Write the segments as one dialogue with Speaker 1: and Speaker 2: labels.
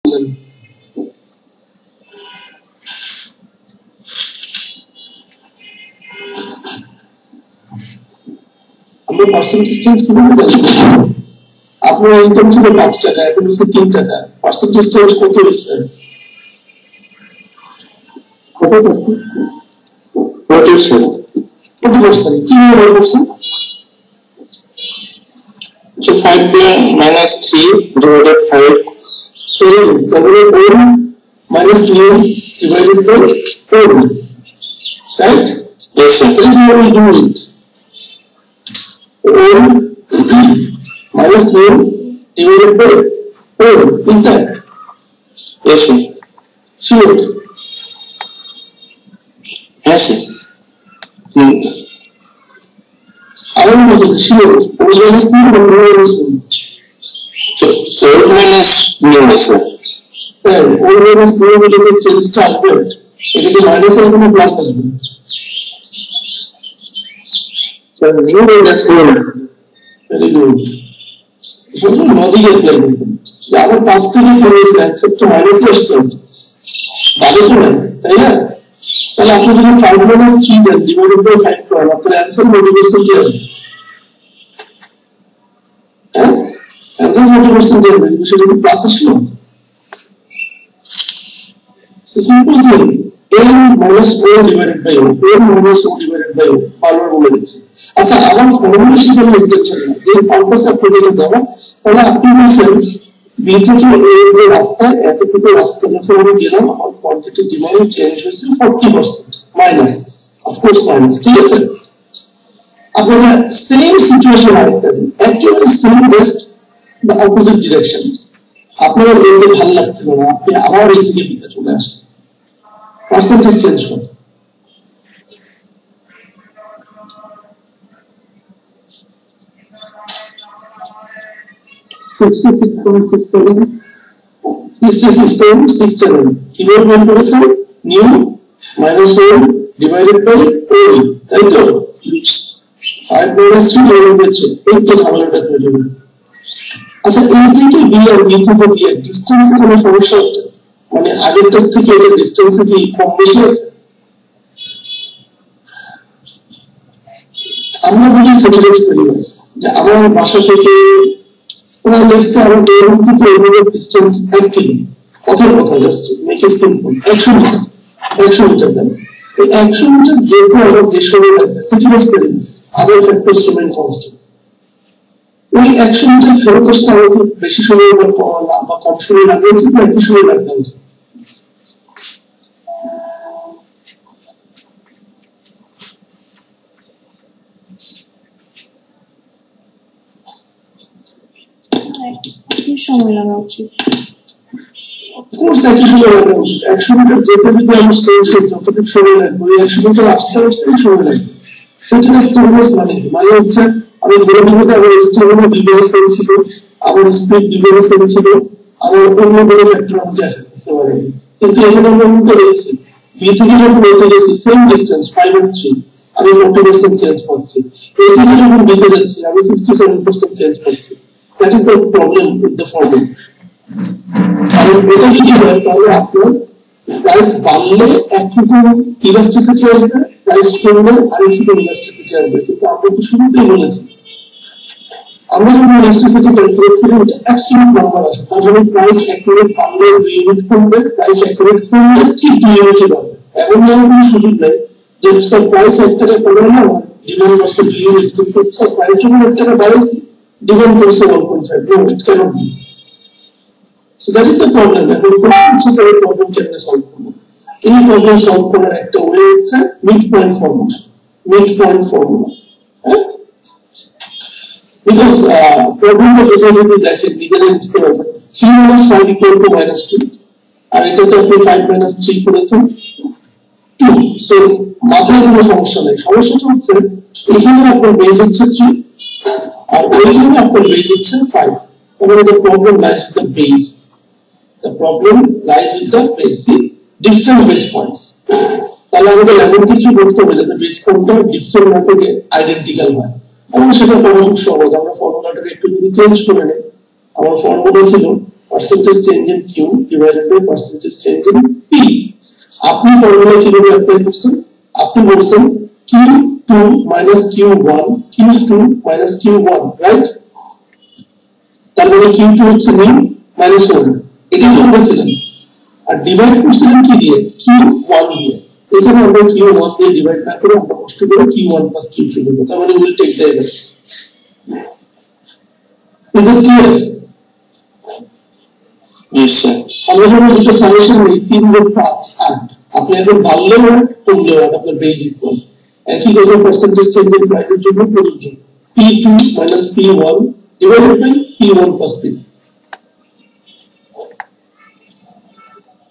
Speaker 1: আমরা percentage change কিভাবে জানবো? আপনার ইনকাম ছিল 5 টাকা, এখন হচ্ছে 3 টাকা, পার্সেন্টেজ চেঞ্জ কত হচ্ছে? কত পার্সেন্ট? 40%। কি মনে করছেন? So 5 minus 3 divided 5. তাহলে 1 minus 9 divided by 4. Right? Yes, sir. Please how we do it. 1 minus 9 divided by 4. Is that? Yes, sir. Sure. Yes, sir. I don't know if it's sure. What minus 9 and 1 minus 9? So 4 minus 9, sir. Well, 1 minus 9 will get change to output. It is a minus and a plus as well. So, new minus 9. Very good. So, logic apply. The other pass to the case except to minus h term. That is one. Yeah. So, after the 5 minus 3 then divided by 5 term, after answer motivation here. Answer motivation here, we should have plus h term. So, simple thing. N minus O divided by O. N minus O divided by O. Power mobility. আচ্ছা আমার formula শিখে লিখতে চাই না যে compass আপনাদের দেওয়া তাহলে আপনি বলছেন বি থেকে এ যে রাস্তা এতটুকু রাস্তা যখন আমি গেলাম আমার কোয়ান্টিটি ডিমান্ড চেঞ্জ হয়েছে 40% মাইনাস অফ কোর্স মাইনাস ঠিক আছে আপনারা সেম সিচুয়েশন আরেকটা দিন একেবারে same just the opposite direction আপনার এতে ভালো লাগছে না আপনি আবার এই দিকে বিতে চলে আসেন পার্সেন্টেজ চেঞ্জ করতে 66.67 কিভাবে বের করেছে নিউ minus 1 divided by 4 তাই তো 5 minus 3 divided by 3 এই তো ঝামেলাটা তৈরি হলো আচ্ছা এই দিকে বি আর বি থেকে বি এর ডিসটেন্সে কোনো সমস্যা আছে মানে আগেরটার থেকে এর ডিসটেন্সে কি কম বেশি আছে আমরা বলি সেকেন্ড এক্সপেরিয়েন্স যে আমার বাসা থেকে Well, let's say our parent to the distance 1 kilo. কথা just make it simple. 100 meter then. The 100 meter যেতে আমার যে সময় লাগবে second experience other factors remain constant. ওই 100 মিটার ফেরত আসতে আমাকে বেশি সময় বা কম সময় লাগবে না একটু সময় লাগবে সময় লাগা উচিত কোর্স একই সময় লাগা উচিত 100 মিটার যেতে যদি আমি সেই যতটুকু সময় লাগবে 100 মিটার আসতে সেই সময় লাগবে সেকেন্ড এক্সপেরিয়েন্স মানে হচ্ছে আমি ধরে নিব যে আমার স্টেবিলিটি ডিভাইসের ছিল আমার স্পিড ডিভাইসের ছিল আমার অন্য কোনো ফ্যাক্টর আমাকে এফেক্ট করতে পারে কিন্তু এখানে আমরা উল্টো দেখছি বি থেকে যখন এতে গেছি সেম ডিসটেন্স 5 and 3 আমি 40% চেঞ্জ করছি এ থেকে যখন বিতে যাচ্ছি আমি 67% চেঞ্জ করছি That is the problem with the formula. And এটা কি হয় তাহলে আপনার প্রাইস বাড়লে একটু ইলাস্টিসিটি আসবে প্রাইস কমলে আরেকটু ইলাস্টিসিটি আসবে কিন্তু আমরা তো শুরুতেই বলেছি আমরা যখন ইলাস্টিসিটি ক্যালকুলেট করি এটা অ্যাবসলিউট নাম্বার আসে তাহলে প্রাইস অ্যাকুরেট বাড়লে 2 ইউনিট কমবে প্রাইস অ্যাকুরেট কমলে ঠিক 2 ইউনিট বাড়বে এমন কোনো সুযোগ নেই যে স্যার প্রাইস 1 টাকা কমে না ডিমান্ড বাড়ছে 2 ইউনিট কিন্তু স্যার প্রাইস যখন 1 টাকা বাড়ছে demand per se 1.5 no it cannot be so that is the problem the which is a problem can be solved any problem solve করার একটা way আছে midpoint formula because problem টা যেটা যদি দেখেন নিজেরাই বুঝতে পারবেন 3 minus 5 equal to minus 2 আর এটাতে আপনি 5 minus 3 করেছেন 2 so মাথায় কোনো সমস্যা নেই সমস্যাটা হচ্ছে এখানে আপনার বেস হচ্ছে 3 আর ওইখানে আপনার বেস হচ্ছে 5 তাহলে the problem lies with the base different base points তাহলে আমাদের এমন কিছু করতে হবে যাতে বেস কোনটা ডিফারেন্ট না থেকে আইডেন্টিক্যাল হয় আমরা সেটা করা খুব সহজ আমরা ফর্মুলাটাকে একটু যদি চেঞ্জ করে নেই আমার ফর্মুলা ছিল percentage change in Q divided by percentage change in P. আপনি ফর্মুলা কিভাবে অ্যাপ্লাই করছেন? আপনি বলছেন Q2 minus Q1, Q2 minus Q1, right? তার মানে Q2 হচ্ছে মিন minus 1, এটা তো বলছিলেন। আর ডিভাইড করছিলেন কি দিয়ে? Q1 দিয়ে। এখানে আমরা Q1 দিয়ে ডিভাইড না করে আমরা কষ্ট করে Q1 plus Q2 দেব। তার মানে we'll take the average. Is it clear? Yes sir. আমরা যখন দুটো সামেশন নেই 3 যোগ 5 8, আপনি এখন ভাঙলেও হয় কমলেও হয় আপনার বেস ইকুয়াল। একই কথা পার্সেন্টেজ চেঞ্জ ইন প্রাইসের জন্য প্রযোজ্য। P2 minus P1 divided by P1 plus P2.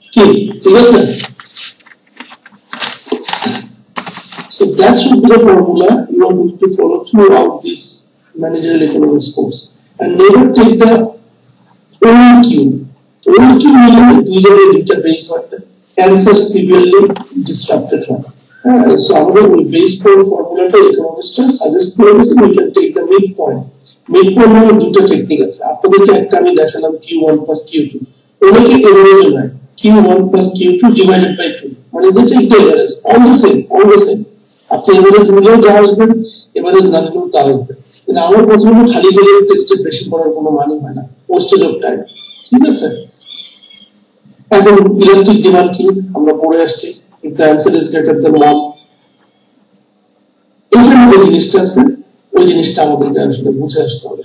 Speaker 1: Okay, ঠিক আছে? So that should be the formula you are going to follow throughout this managerial economics course, and never take the old Q. Old Q meaning usually duta base হয়, answer severely disrupted হয়। So আমাদের ওই base formula economists suggest করে দিয়েছে we can take the midpoint. Midpoint এর দুটো technique আছে। আপনাদেরকে একটা আমি দেখালাম Q1 plus Q2, ওটাকে average হয় Q1 plus Q2 divided by 2, মানে they take the average, all the same. আপনি এভারেজ নিলেও যা আসবে, এভারেজ না নিলেও তা আসবে। কিন্তু আমার প্রথমে খালি টেস্টে বেশি করার কোনো মানে হয় না, ওয়েস্টেজ অফ টাইম। ঠিক আছে? এখন ইলাস্টিক ডিমান্ড কি আমরা পড়ে আসছি, if the answer is greater than 1, এখানে যে জিনিসটা আছে ওই জিনিসটা আমাদেরকে আসলে বুঝে আসতে হবে।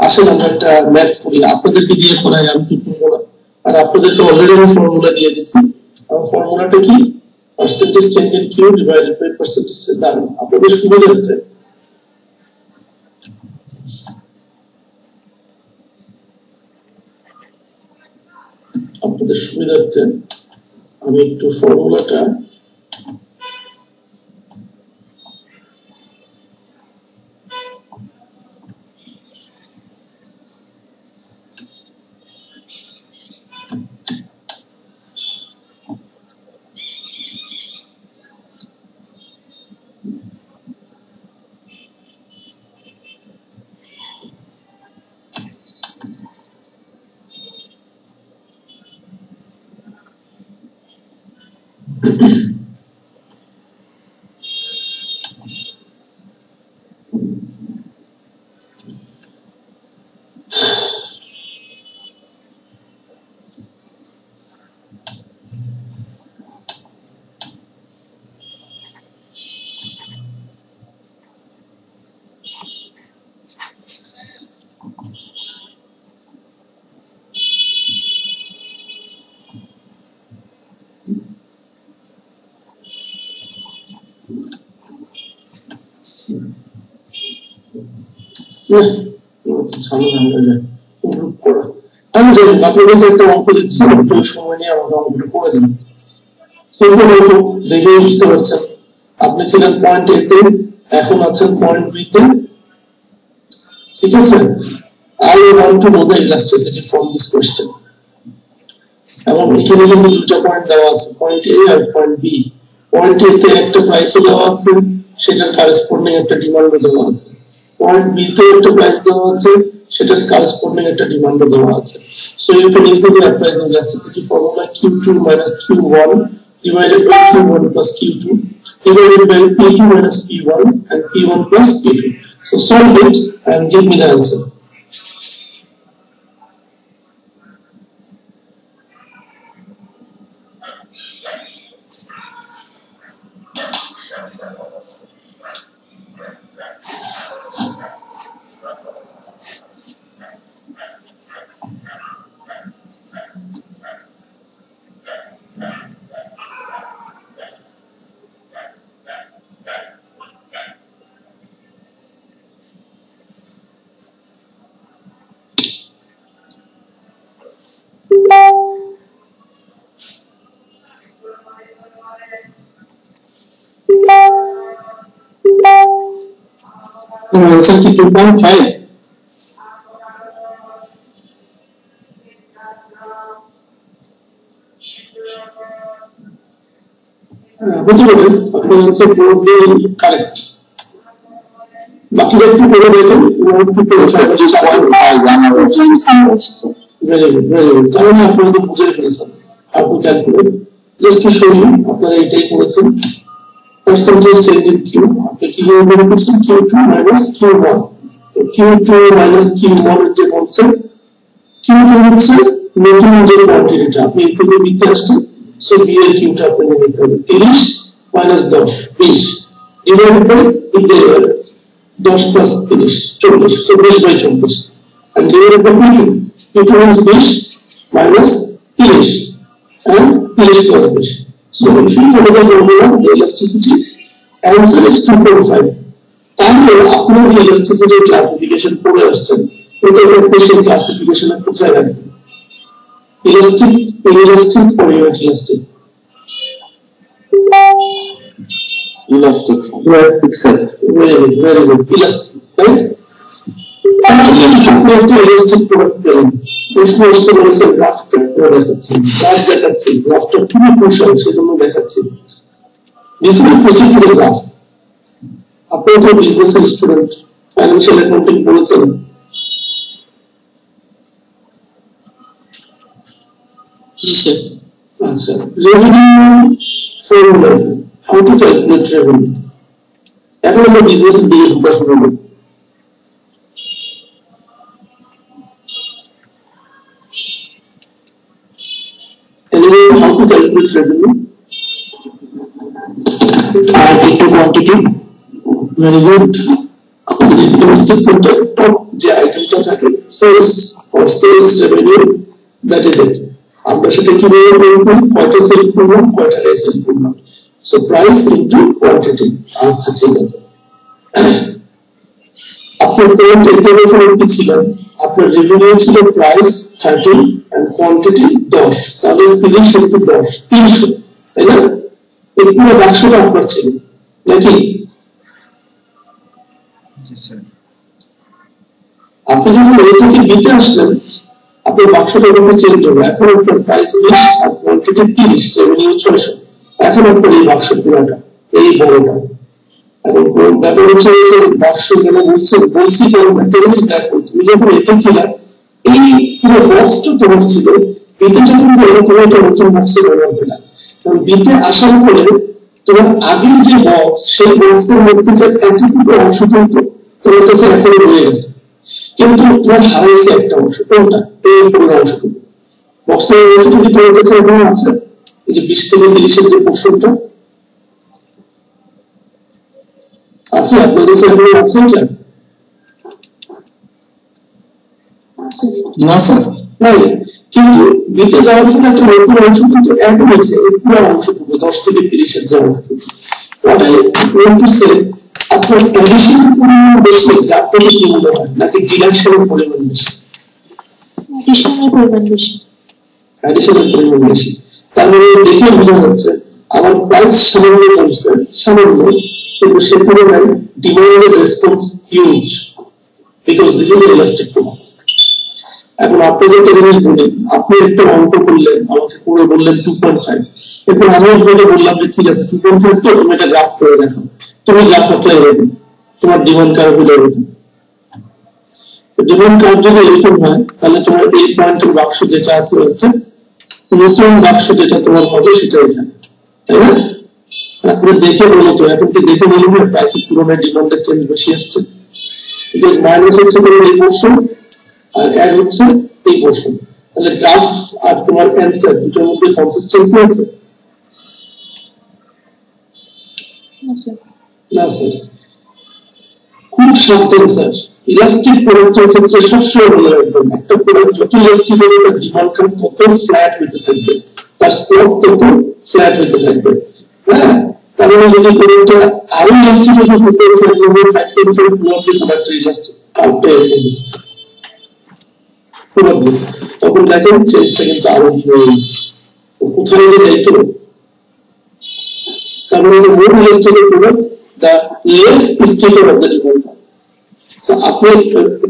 Speaker 1: আসলে আমরা একটা ম্যাথ করি, আপনাদেরকে দিয়ে করাই, আমি তো করবো না। আর আপনাদেরকে অলরেডি আমি ফর্মুলা দিয়ে দিচ্ছি। ফর্মুলাটা কি? percentage change in Q divided by percentage change in P. আপনাদের সুবিধার্থে আমি একটু ফর্মুলাটা আমি জানি আপনাদেরকে একটা অঙ্ক দিচ্ছি, একটু সময় নিয়ে আমাকে অঙ্কটা করে দিন। সিম্পল অঙ্ক দেখেই বুঝতে পারছেন, আপনি ছিলেন পয়েন্ট এ তে, এখন আছেন পয়েন্ট বি তে। ঠিক আছে? I want to know the elasticity from this question. এবং এখানে কিন্তু দুটো পয়েন্ট দেওয়া আছে, পয়েন্ট এ আর পয়েন্ট বি। পয়েন্ট এ তে একটা প্রাইসও দেওয়া আছে, সেটার কারেসপন্ডিং একটা ডিমান্ডও দেওয়া আছে। পয়েন্ট বি তে একটা প্রাইস দেওয়া আছে, সেটার কারেসপন্ডিং একটা ডিমান্ডও দেওয়া আছে। So you can easily apply the elasticity formula Q2 minus Q1 divided by Q1 plus Q2 divided by P2 minus P1 and P1 plus P2. So solve it and give me the answer. Answer ki 2.5. হতে পারে আপনার answer পুরোপুরি correct, বাকিটা একটু করে দেখেন। very good, very good. কারণ আপনারা তো বুঝে ফেলেছেন how to calculate. Just to show you, আপনারা এটাই করেছেন। Percentage change in Q, আপনি কিভাবে বের করছেন Q2 minus Q1। তো Q2 minus Q1 এর যে কনসেপ্ট, Q2 হচ্ছে নতুন যে কোয়ান্টিটিটা আপনি এর থেকে বিতে আসছেন, সো বি এর কিউটা আপনাকে নিতে হবে 30 minus 10 20 divided by the average 10 plus 30 40, so 20 by 40 and divided by P2 is 20 minus 30 and 30 plus 20. So if you follow the formula, the elasticity answer is 2.5. তাহলে আপনি যে elasticity classification পড়ে আসছেন এটা একটা সেই classification এর কোথায় রাখবেন? Elastic, inelastic or inelastic?
Speaker 2: Elastic, sir.
Speaker 1: Very good. Elastic, right? আপনি একটা elastic product পেলেন, প্রশ্ন আসতে বলেছে গ্রাফটা দেখাচ্ছি, গ্রাফ দেখাচ্ছি, গ্রাফটা খুবই কৌশল সেজন্য দেখাচ্ছি। Before you proceed to the graph, আপনি তো বিজনেসের স্টুডেন্ট, ফাইন্যান্সিয়াল অ্যাকাউন্টিং পড়েছেন। আচ্ছা, revenue formula, how to calculate revenue. এখন আমরা বিজনেসের দিকে ফোকাস করব। Anyway, how to calculate revenue? R to quantity. Very good. Domestic product top যে আইটেমটা থাকে sales or sales revenue, that is it. আমরা সেটা কিভাবে বের করি? কয়টা সেল করলাম, কয়টা সেল করলাম। So price into quantity. আচ্ছা ঠিক আছে। আপনার পেমেন্ট এতে কি ছিল? আপনার রেভিনিউ ছিল প্রাইস 30 and quantity 10, তাহলে 30 into 10 300, তাই না? এই পুরো বাক্সটা আপনার ছিল নাকি? জি স্যার। আপনি যখন এ থেকে বিতে আসলেন আপনার বাক্সটা কিন্তু চেঞ্জ হবে। এখন আপনার প্রাইস 20 আর কোয়ান্টিটি 30, রেভিনিউ 600। এখন আপনার এই বাক্স পুরোটা এই বড়টা। এখন ব্যাপার হচ্ছে যে বাক্স কেন বলছি কারণ একটা জিনিস দেখো, তুমি যখন এতে ছিলে এই পুরো বক্সটা তোমার ছিল, বিতে যখন গেলে তুমি এটা নতুন বক্সে ব্যবহার করলে, কারণ বিতে আসার ফলে তোমার আগের যে বক্স সেই বক্সের মধ্যে এতটুকু অংশ কিন্তু তোমার কাছে এখন রয়ে গেছে, কিন্তু তোমার হারাইছে একটা অংশ। কোনটা? এই পুরো অংশটুকু, বক্সের অংশটুকু তোমার কাছে এখন আছে। এই যে 20 থেকে 30 এর যে পোর্শনটা আছে আপনার কাছে এখন আছে এটা? না স্যার, নাই। কিন্তু বিতে যাওয়ার ফলে একটা নতুন অংশ কিন্তু অ্যাড হয়েছে, এই পুরো অংশটুকু 10 থেকে 30 এর যে অংশটুকু। ওটাই টু সে আপনার অ্যাডিশনের পরিমাণ বেশি, গ্রাফ থেকে কি মনে হয়, নাকি ডিডাকশনের পরিমাণ বেশি?
Speaker 3: অ্যাডিশনের পরিমাণ বেশি।
Speaker 1: অ্যাডিশনের পরিমাণ বেশি। তার মানে দেখে বোঝা যাচ্ছে আমার প্রাইস সামান্য কমছে, সামান্য, কিন্তু সে তুলনায় ডিমান্ডের response huge, because this is elastic product. এখন আপনাকে একটা জিনিস বলি, আপনি একটা অঙ্ক করলেন, আমাকে করে বললেন 2.5, এরপর আমি আপনাকে বললাম যে ঠিক আছে 2.5 তো তুমি এটা গ্রাফ করে দেখো, তুমি গ্রাফ অ্যাপ্লাই করবে, তোমার ডিমান্ড কার্ভ হলো এরকম। তো ডিমান্ড কার্ভ যদি এরকম হয় তাহলে তোমার এই পয়েন্টের বাক্স যেটা আছে হচ্ছে নতুন বাক্স যেটা তোমার হবে সেটা এখানে, তাই না? আপনি দেখে বলো তো, এখন কি দেখে বলবো না প্রাইসের তুলনায় ডিমান্ডের চেঞ্জ বেশি আসছে? বিকজ মাইনাস হচ্ছে তোমার এই পোর্শন আর অ্যাড হচ্ছে এই পোর্শন, তাহলে গ্রাফ আর তোমার অ্যানসার দুটোর মধ্যে কনসিস্টেন্সি আছে? না স্যার, খুব সাবধান স্যার। ইলাস্টিক প্রোডাক্টের ক্ষেত্রে সবসময় মনে রাখবেন, একটা প্রোডাক্ট যত ইলাস্টিক হবে তার ডিমান্ড কার্ভ তত ফ্ল্যাট হতে থাকবে, তার স্লপ তত ফ্ল্যাট হতে থাকবে। হ্যাঁ, তার মানে যদি প্রোডাক্টটা আরো ইলাস্টিক হতে থাকবে, ফ্যাক্টর ফর প্রবাবলি প্রোডাক্টের ইলাস্টিক কার্ভটা এরকম প্রবাবলি, তখন দেখেন চেঞ্জটা কিন্তু আরো কোথায় যে যাইতো। তার মানে more elastic product the less stable of the demand curve. So আপনি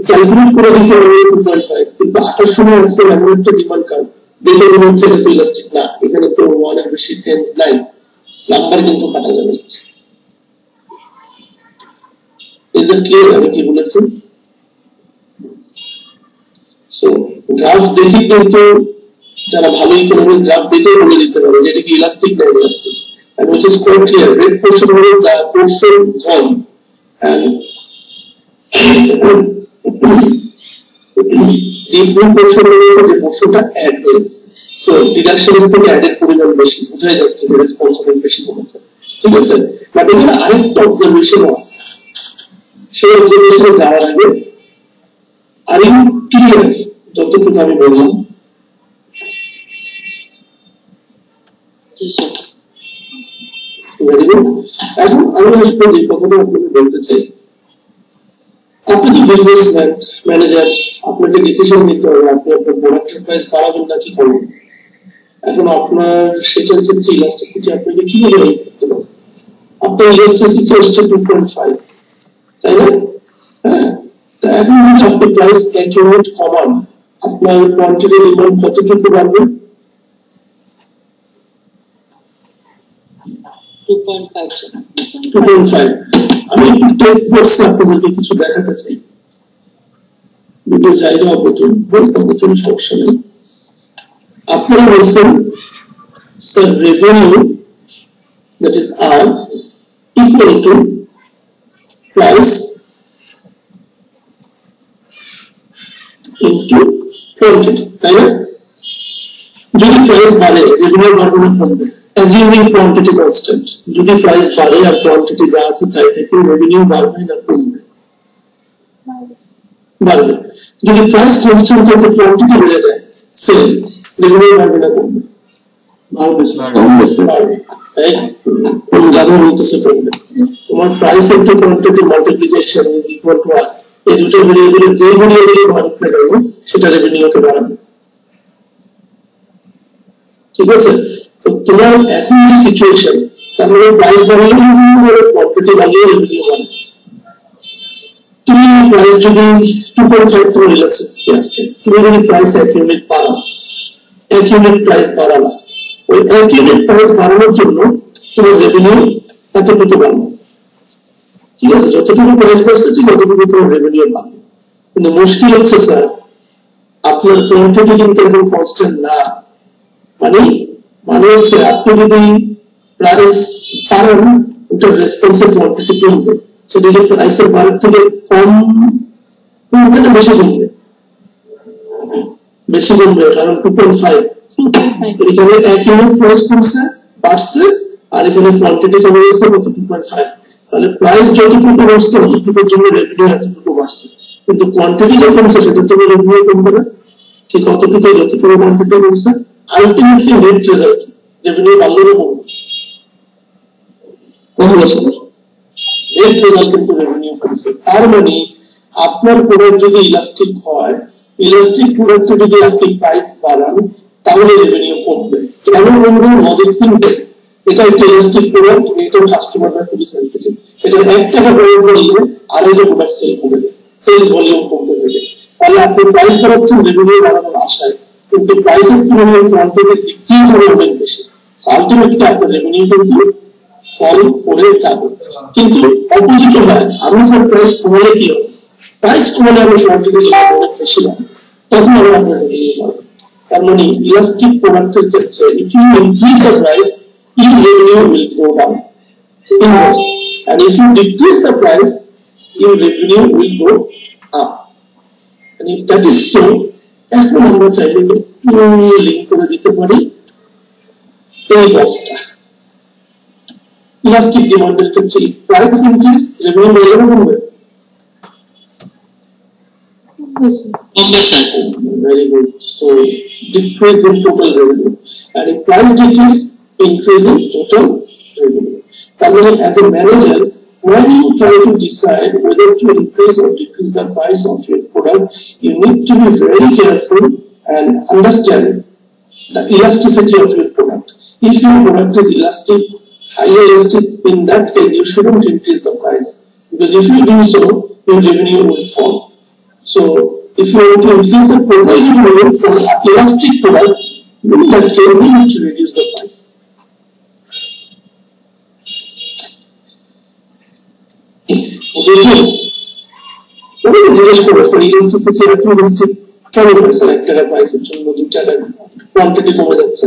Speaker 1: ক্যালকুলেট করে দিয়েছেন 2.5, কিন্তু আকর্ষণীয় আছে এমন একটা ডিমান্ড কার্ভ দেখে মনে হচ্ছে এটা তো ইলাস্টিক না, এখানে তো 1 এর বেশি চেঞ্জ নাই, নাম্বার কিন্তু কাটা যাবে। ইজ ইট ক্লিয়ার আমি কি বলেছি? সো গ্রাফ দেখি কিন্তু যারা ভালো ইকোনমিক্স গ্রাফ দেখে বলে দিতে পারে যে এটা কি ইলাস্টিক না elastic, and which is quite clear. Red portion হলো the portion gone and the blue portion হলো যে পোরশনটা অ্যাড হয়েছে। সো ডিডাকশন থেকে অ্যাডের পরিমাণ বেশি, বোঝা যাচ্ছে যে রেসপন্স বেশি হয়েছে, ঠিক আছে। বাট এখানে আরেকটা অবজারভেশন আছে, সেই অবজারভেশনে যাওয়ার আগে আর ইউ ক্লিয়ার যতটুকু আমি বললাম? এখন আমি আসবো যে কথাটা আপনাকে বলতে চাই, আপনি তো বিজনেসম্যান ম্যানেজার, আপনাকে ডিসিশন নিতে হবে আপনি আপনার প্রোডাক্টের প্রাইস বাড়াবেন নাকি কমাবেন। এখন আপনার সেটার ক্ষেত্রে ইলাস্টিসিটি আপনাকে কিভাবে হেল্প করতে পারে? আপনার ইলাস্টিসিটি হচ্ছে 2.5, তাই না? হ্যাঁ, তা এখন যদি আপনি প্রাইস অ্যাকিউরেট কমান, আপনার কোয়ান্টিটি ডিমান্ড কতটুকু বাড়বে? 2.5। আমি একটু টেক ফোর্সে আপনাদেরকে কিছু দেখাতে চাই, দুটো জায়গা অবতরণ সমস্যা নেই। আপনারা বলছেন sir revenue that is R equal to price into quantity, তাই না? যদি প্রাইস বাড়ে রেভিনিউ বাড়বে না কমবে? assuming quantity constant, যদি প্রাইস বাড়ে আর কোয়ান্টিটি যা আছে তাই থেকে রেভিনিউ বাড়বে না কমবে? বাড়বে। যদি প্রাইস কনস্ট্যান্ট থাকে কোয়ান্টিটি বেড়ে যায়, সেম, রেভিনিউ বাড়বে না কমবে? বাড়বে। কোন গাধা বলতেছে কমবে? তোমার price into quantity multiplication is equal to R, এই দুটো ভেরিয়েবলের যে ভেরিয়েবল মাল্টিপ্লাই করবে সেটা রেভিনিউকে বাড়াবে, ঠিক আছে? তোমার এখন যে সিচুয়েশন, তার মানে প্রাইস বাড়লে কোয়ান্টিটি বাড়লে রেভিনিউ বাড়বে। তুমি প্রাইস যদি 2.5 তোমার ইলাস্টিসিটি আসছে, তুমি যদি প্রাইস 1 ইউনিট বাড়াও, 1 ইউনিট প্রাইস বাড়ালা, ওই 1 ইউনিট প্রাইস বাড়ানোর জন্য তোমার রেভিনিউ এতটুকু বাড়বে, ঠিক আছে? যতটুকু প্রাইস বাড়ছে ঠিক ততটুকু তোমার রেভিনিউ বাড়বে। কিন্তু মুশকিল হচ্ছে স্যার আপনার কোয়ান্টিটি কিন্তু এখন কনস্ট্যান্ট না, মানে হচ্ছে আপনি যদি প্রাইস বাড়ান ওটার রেসপন্সিভ কোয়ান্টিটি কমবে, সেটা যদি প্রাইসের বাড়ার থেকে কম কমবে না বেশি কমবে? বেশি কমবে, কারণ 2.5 এখানে 1 ইউনিট প্রাইস কমছে বাড়ছে আর এখানে কোয়ান্টিটি কমে গেছে কত 2.5, তাহলে প্রাইস যতটুকু বাড়ছে ততটুকুর জন্য রেভিনিউ এতটুকু বাড়ছে, কিন্তু কোয়ান্টিটি যখন কমছে সেটা তো রেভিনিউ কমবে না, ঠিক অতটুকু যতটুকু কোয়ান্টিটি কমছে। আলটিমেটলি নেট রেজাল্ট রেভিনিউ বাড়লো না কমলো? কমলো স্যার, নেট রেজাল্ট কিন্তু রেভিনিউ কমছে। তার মানে আপনার প্রোডাক্ট যদি ইলাস্টিক হয়, ইলাস্টিক প্রোডাক্টে যদি আপনি প্রাইস বাড়ান তাহলে রেভিনিউ কমবে। কেন কমবে? লজিক সিম্পল, এটা একটা ইলাস্টিক প্রোডাক্ট, এটা কাস্টমাররা খুবই সেনসিটিভ, এটা 1 টাকা প্রাইস বাড়লে আড়াইটা প্রোডাক্ট সেল করবে, সেলস ভলিউম কমতে থাকে, তাহলে আপনি প্রাইস বাড়াচ্ছেন রেভিনিউ বাড়ানোর আশায়, কিন্তু প্রাইসের তুলনায় কোয়ান্টিটি ডিক্রিজ হবে অনেক বেশি, আলটিমেটলি আপনার রেভিনিউ কিন্তু ফল করে যাবে। কিন্তু অপোজিট হয়, আমি স্যার প্রাইস কমালে কি হবে? প্রাইস কমালে আমি কোয়ান্টিটি অনেক বেশি হবে, তখন আমরা আপনার রেভিনিউ বাড়বে। তার মানে ইলাস্টিক প্রোডাক্টের ক্ষেত্রে if you increase the price, your revenue will go down inwards, and if you decrease the price, your revenue will go up. And if that is so, এখন আমরা চাইলে লিংক করে দিতে পারি এই বক্সটা। ইলাস্টিক ডিমান্ডের ক্ষেত্রে প্রাইস ইনক্রিজ রেভিনিউ বাড়বে না কমবে? Very good. So decrease in total revenue, and if price decrease, increase in total revenue. That means as a manager, when you try to decide whether to increase or decrease the price of your product, you need to be very careful and understand the elasticity of your product. If your product is elastic, highly elastic, in that case you shouldn't increase the price, because if you do so, your revenue will fall. So if you want to increase the total revenue for elastic product, in that case you need to reduce the price. Okay, what is the জিজ্ঞেস করবো for elasticity and elastic কেন হবে sir 1 টাকা প্রাইসের জন্য 2 টাকা quantity কমে যাচ্ছে?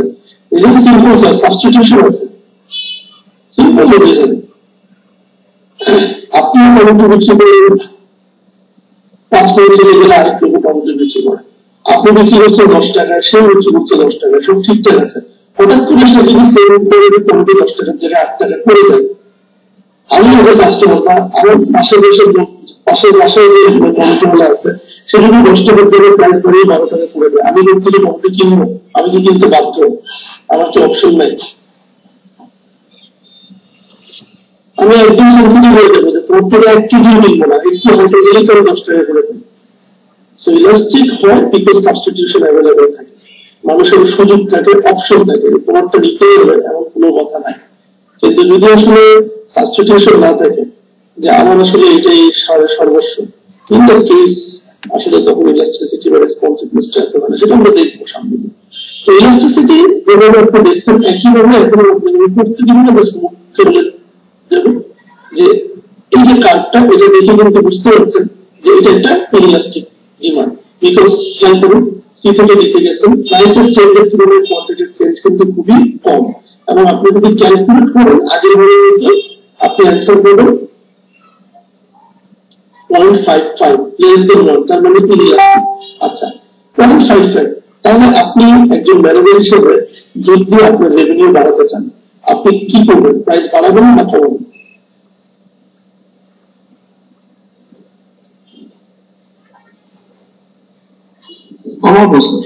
Speaker 1: রিজন সিম্পল স্যার, সাবস্টিটিউশন আছে। Simple reason. আপনি টমেটো বিক্রি করে 5 করে চলে গেলে আরেক লোক টমেটো বিক্রি করে, আপনি বিক্রি করছেন 10 টাকায়, সে বিক্রি করছে 10 টাকায়, সব ঠিকঠাক আছে। হঠাৎ করে সে যদি সেল করে টমেটো 10 টাকার জায়গায় 8 টাকা করে দেয়, আমি এজ এ কাস্টমার বা আমার পাশের বাসায় যে টমেটো গুলো আছে সে যদি 10 টাকার জায়গায় প্রাইস বাড়িয়ে 12 টাকা করে দেয়, আমি লোক থেকে টমেটো কিনবো? আমি কি কিনতে বাধ্য? আমার কি অপশন নাই? আমি একদম সেন্সিটিভ হয়ে যাবো যে তোমার থেকে 1 কেজি কিনবো না, একটু হাইটে গেলে করে 10 টাকা করে দেয়। সো ইলাস্টিক হয় বিকজ সাবস্টিটিউশন অ্যাভেলেবল থাকে, মানুষের সুযোগ থাকে, অপশন থাকে, তোমারটা নিতেই হবে এমন কোনো কথা নাই। কিন্তু যদি আসলে সাবস্টিটিউশন না থাকে যে আমার আসলে এটাই সর্বস্ব, ইন দ্যাট কেস আসলে তখন ইলাস্টিসিটি বা রেসপন্সিবিলিটি একটা মানে সেটা আমরা দেখবো সামনে। তো ইলাস্টিসিটি যেভাবে আপনি দেখছেন একইভাবে এখন করতে দিবেন না, জাস্ট বলে যাবে যে এই যে কার্ডটা এটা দেখে কিন্তু বুঝতে পারছেন যে এটা একটা ইলাস্টিক ডিমান্ড, বিকজ খেয়াল করুন সি থেকে ডিতে গেছেন, প্রাইসের চেঞ্জের তুলনায় কোয়ান্টিটির চেঞ্জ কিন্তু খুবই কম, এবং আপনি যদি ক্যালকুলেট করেন আগের বারের মতো আপনি অ্যান্সার পাবেন 0.55 লেস দেন 1, তার মানে ইলাস্টিক। আচ্ছা 0.55, তাহলে আপনি একজন ম্যানেজার হিসেবে যদি আপনার রেভিনিউ বাড়াতে চান আপনি কি করবেন? প্রাইস বাড়াবেন না কমাবেন?
Speaker 2: কমাবো স্যার।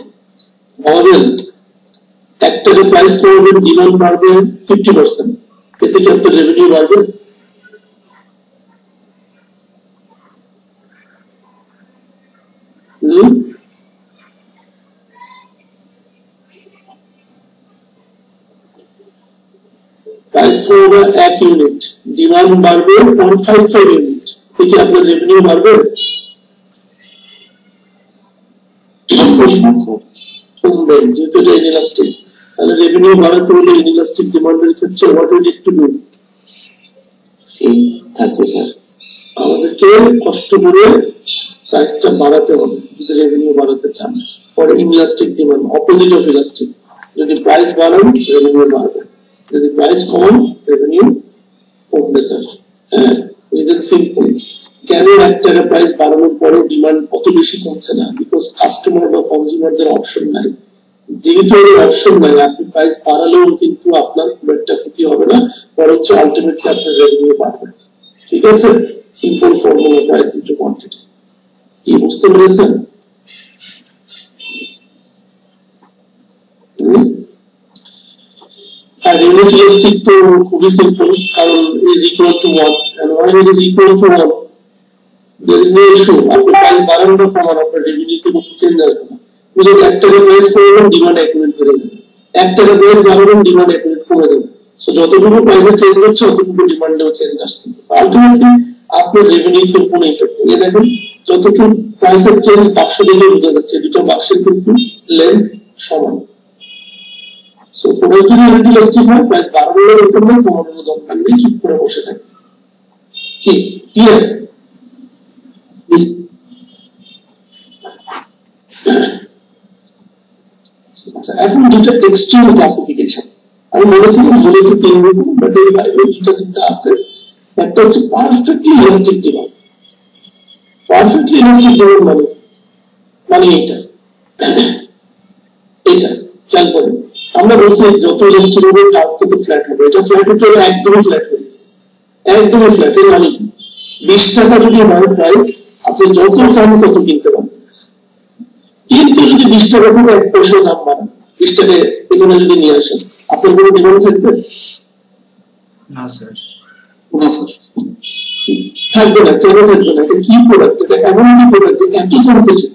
Speaker 1: কমাবেন? 1 টাকা প্রাইস কমাবেন, ডিমান্ড বাড়বে 50%, এতে কি আপনার রেভিনিউ বাড়বে? প্রাইস কমবে 1 ইউনিট, ডিমান্ড বাড়বে 0.55 ইউনিট, এতে আপনার রেভিনিউ বাড়বে? কমবে, যেহেতু এটা ইনইলাস্টিক। তাহলে রেভিনিউ বাড়াতে হলে ইনইলাস্টিক ডিমান্ডের ক্ষেত্রে what we need to do?
Speaker 2: Same থাকবে স্যার,
Speaker 1: আমাদেরকে কষ্ট করে প্রাইসটা বাড়াতে হবে যদি রেভিনিউ বাড়াতে চান। For inelastic demand, opposite of elastic, যদি প্রাইস বাড়ান রেভিনিউ বাড়বে, যদি প্রাইস কমান রেভিনিউ কমবে স্যার। হ্যাঁ, রিজন সিম্পল। কেন 1 টাকা প্রাইস বাড়ানোর পরে ডিমান্ড কত বেশি কমছে না? বিকজ কাস্টমার বা কনজিউমারদের অপশন নাই। যেহেতু এর অপশন নাই, আপনি প্রাইস বাড়ালেও কিন্তু আপনার খুব একটা ক্ষতি হবে না, বরঞ্চ আলটিমেটলি আপনার রেভিনিউ বাড়বে। ঠিক আছে, simple formula, price into quantity. কি বুঝতে পেরেছেন? আর ইউনিট ইলাস্টিক তো খুবই সিম্পল, কারণ is equal two 1 and when it is equal to 1 there is no issue, আপনি প্রাইস বাড়ান বা কমান আপনার রেভিনিউতে কোনো চেঞ্জ আসবে না। বিকজ 1 টাকা প্রাইস করবেন ডিমান্ড 1 ইউনিট বেড়ে যাবে, 1 টাকা প্রাইস বাড়াবেন ডিমান্ড 1 ইউনিট কমে যাবে। সো যতটুকু প্রাইসে চেঞ্জ হচ্ছে ততটুকু ডিমান্ডেও চেঞ্জ আসতেছে। আলটিমেটলি আপনার রেভিনিউতে কোনো ইফেক্ট নেই। দেখেন যতটুকু প্রাইসের চেঞ্জ বাক্স দেখে বোঝা যাচ্ছে দুটো বাক্সের কিন্তু লেন্থ সমান। সো কোনো যদি ইলাস্টিক হয় প্রাইস বাড়ানোর দরকার নেই, কমানোর দরকার নেই, চুপ করে বসে থাকে। কি ক্লিয়ার? আচ্ছা, এখন দুটো এক্সট্রিম ক্লাসিফিকেশন আমি বলেছিলাম বলেতে 3 রকম, বাট এই বাইরে দুটো তিনটা আছে। একটা হচ্ছে perfectly elastic demand. Perfectly elastic demand মানে এটা খেয়াল করেন, আমরা বলছি যত ইলাস্টিক হবে তার তত ফ্ল্যাট হবে। এটা ফ্ল্যাট হতে হলে একদমই ফ্ল্যাট হয়ে গেছে, একদমই ফ্ল্যাট। এর মানে কি? 20 টাকা যদি হয় প্রাইস, আপনি যত চান তত কিনতে পারেন। কিন্তু যদি 20 টাকা থেকে 1 পয়সা দাম বাড়ান, 20 টাকা এখানে যদি নিয়ে আসেন, আপনার কোনো ডিমান্ড থাকবে
Speaker 2: না স্যার? না স্যার,
Speaker 1: থাকবে না। কেন থাকবে না? এটা কি প্রোডাক্ট? এটা এমন কি প্রোডাক্ট যে এত সেন্সিটিভ,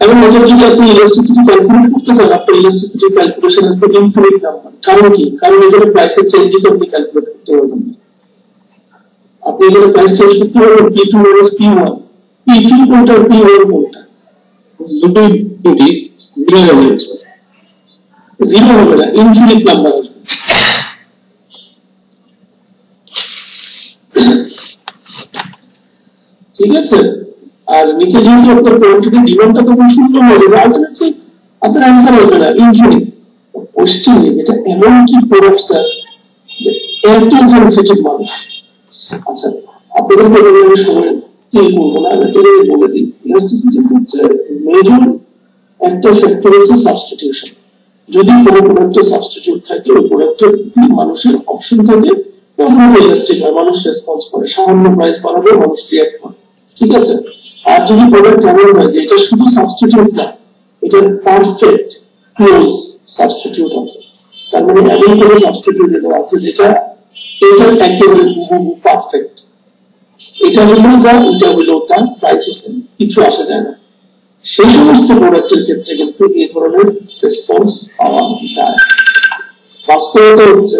Speaker 1: এবং এটা যদি আপনি ইলাস্টিসিটি ক্যালকুলেট করতে চান, আপনার ইলাস্টিসিটি ক্যালকুলেশন একটা ইনফিনিট নাম্বার। কারণ কি? কারণ এখানে প্রাইসের চেঞ্জ তো আপনি ক্যালকুলেট করতে পারবেন না। আপনি এখানে প্রাইস চেঞ্জ করতে পারবেন P2 মাইনাস P1, P2 কোনটা P1 কোনটা?
Speaker 2: দুটোই জিরো হবে স্যার।
Speaker 1: জিরো হবে না, ইনফিনিট নাম্বার আসবে। ঠিক আছে, আর নিচে যেহেতু আপনার কোয়ান্টিটি ডিমান্ডটা তখন শূন্য হয়ে যাবে, আলটিমেটলি আপনার অ্যান্সার হবে না ইনফিনিট। কোশ্চেন ইজ এটা এমন কি প্রোডাক্ট স্যার যে এত সেনসিটিভ মানুষ। আচ্ছা আপনাদের পরিবারের সময় কি বলবো না, এটা বলে দিই। ইলাস্টিসিটি হচ্ছে মেজর একটা ফ্যাক্টর হচ্ছে সাবস্টিটিউশন। যদি কোনো প্রোডাক্টের সাবস্টিটিউট থাকে, ওই প্রোডাক্টের মানুষের অপশন থাকে, তখন ইলাস্টিক হয়, মানুষ রেসপন্স করে, সামান্য প্রাইস বাড়াবে মানুষ রিঅ্যাক্ট করে, ঠিক আছে। আর যদি প্রোডাক্ট এমন হয় যে এটা শুধু সাবস্টিটিউট না, এটা পারফেক্ট ক্লোজ সাবস্টিটিউট আছে, তার মানে এমন কোনো সাবস্টিটিউট এটা আছে যেটা এটা একেবারে হুবহু পারফেক্ট, এটা হলো যা ওইটা হলো তা, প্রাইস হচ্ছে কিছু আসা যায় না, সেই সমস্ত প্রোডাক্টের ক্ষেত্রে কিন্তু এই ধরনের রেসপন্স পাওয়া যায়। বাস্তবতা হচ্ছে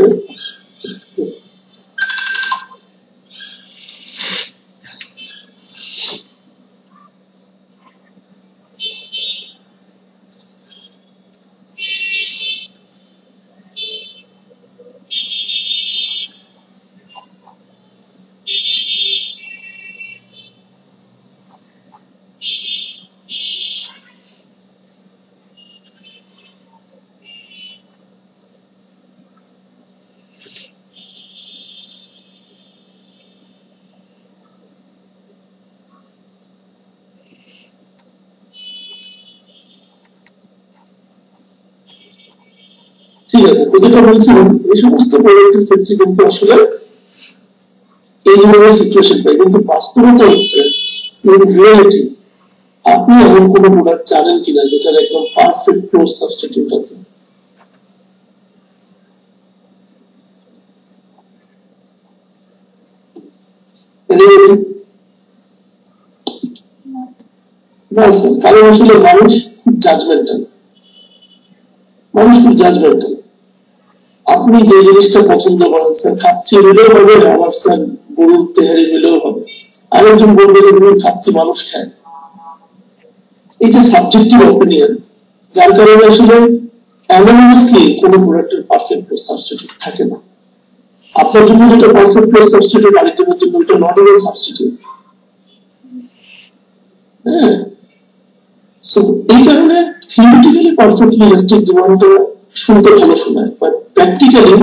Speaker 1: ঠিক আছে। তো যেটা বলছিলাম, এই সমস্ত প্রোডাক্টের ক্ষেত্রে কিন্তু আসলে এই ধরনের সিচুয়েশন পাই, কিন্তু বাস্তবতা হচ্ছে ইন রিয়েলিটি আপনি এমন কোন প্রোডাক্ট জানেন কিনা যেটার একদম পারফেক্ট ক্লোজ সাবস্টিটিউট আছে? কারণ আসলে মানুষ খুব জাজমেন্টাল, আপনি যে জিনিসটা পছন্দ করেন, স্যার খাচ্ছি হলেও হবে, আমার স্যার গরুর তেহারি হলেও হবে, আরেকজন বলবে যে তুমি খাচ্ছি মানুষ খায়, এই যে সাবজেক্টিভ অপিনিয়ন, যার কারণে আসলে অ্যানালিসিসলি কোন প্রোডাক্টের পারফেক্ট সাবস্টিটিউট থাকে না। আপনার জন্য যেটা পারফেক্ট সাবস্টিটিউট, আরেকজনের জন্য এটা নট ইভেন সাবস্টিটিউট। হ্যাঁ, সো এই কারণে থিওরিটিক্যালি পারফেক্টলি ইলাস্টিক ডিমান্ডটা শুনতে ভালো শোনায়, but practically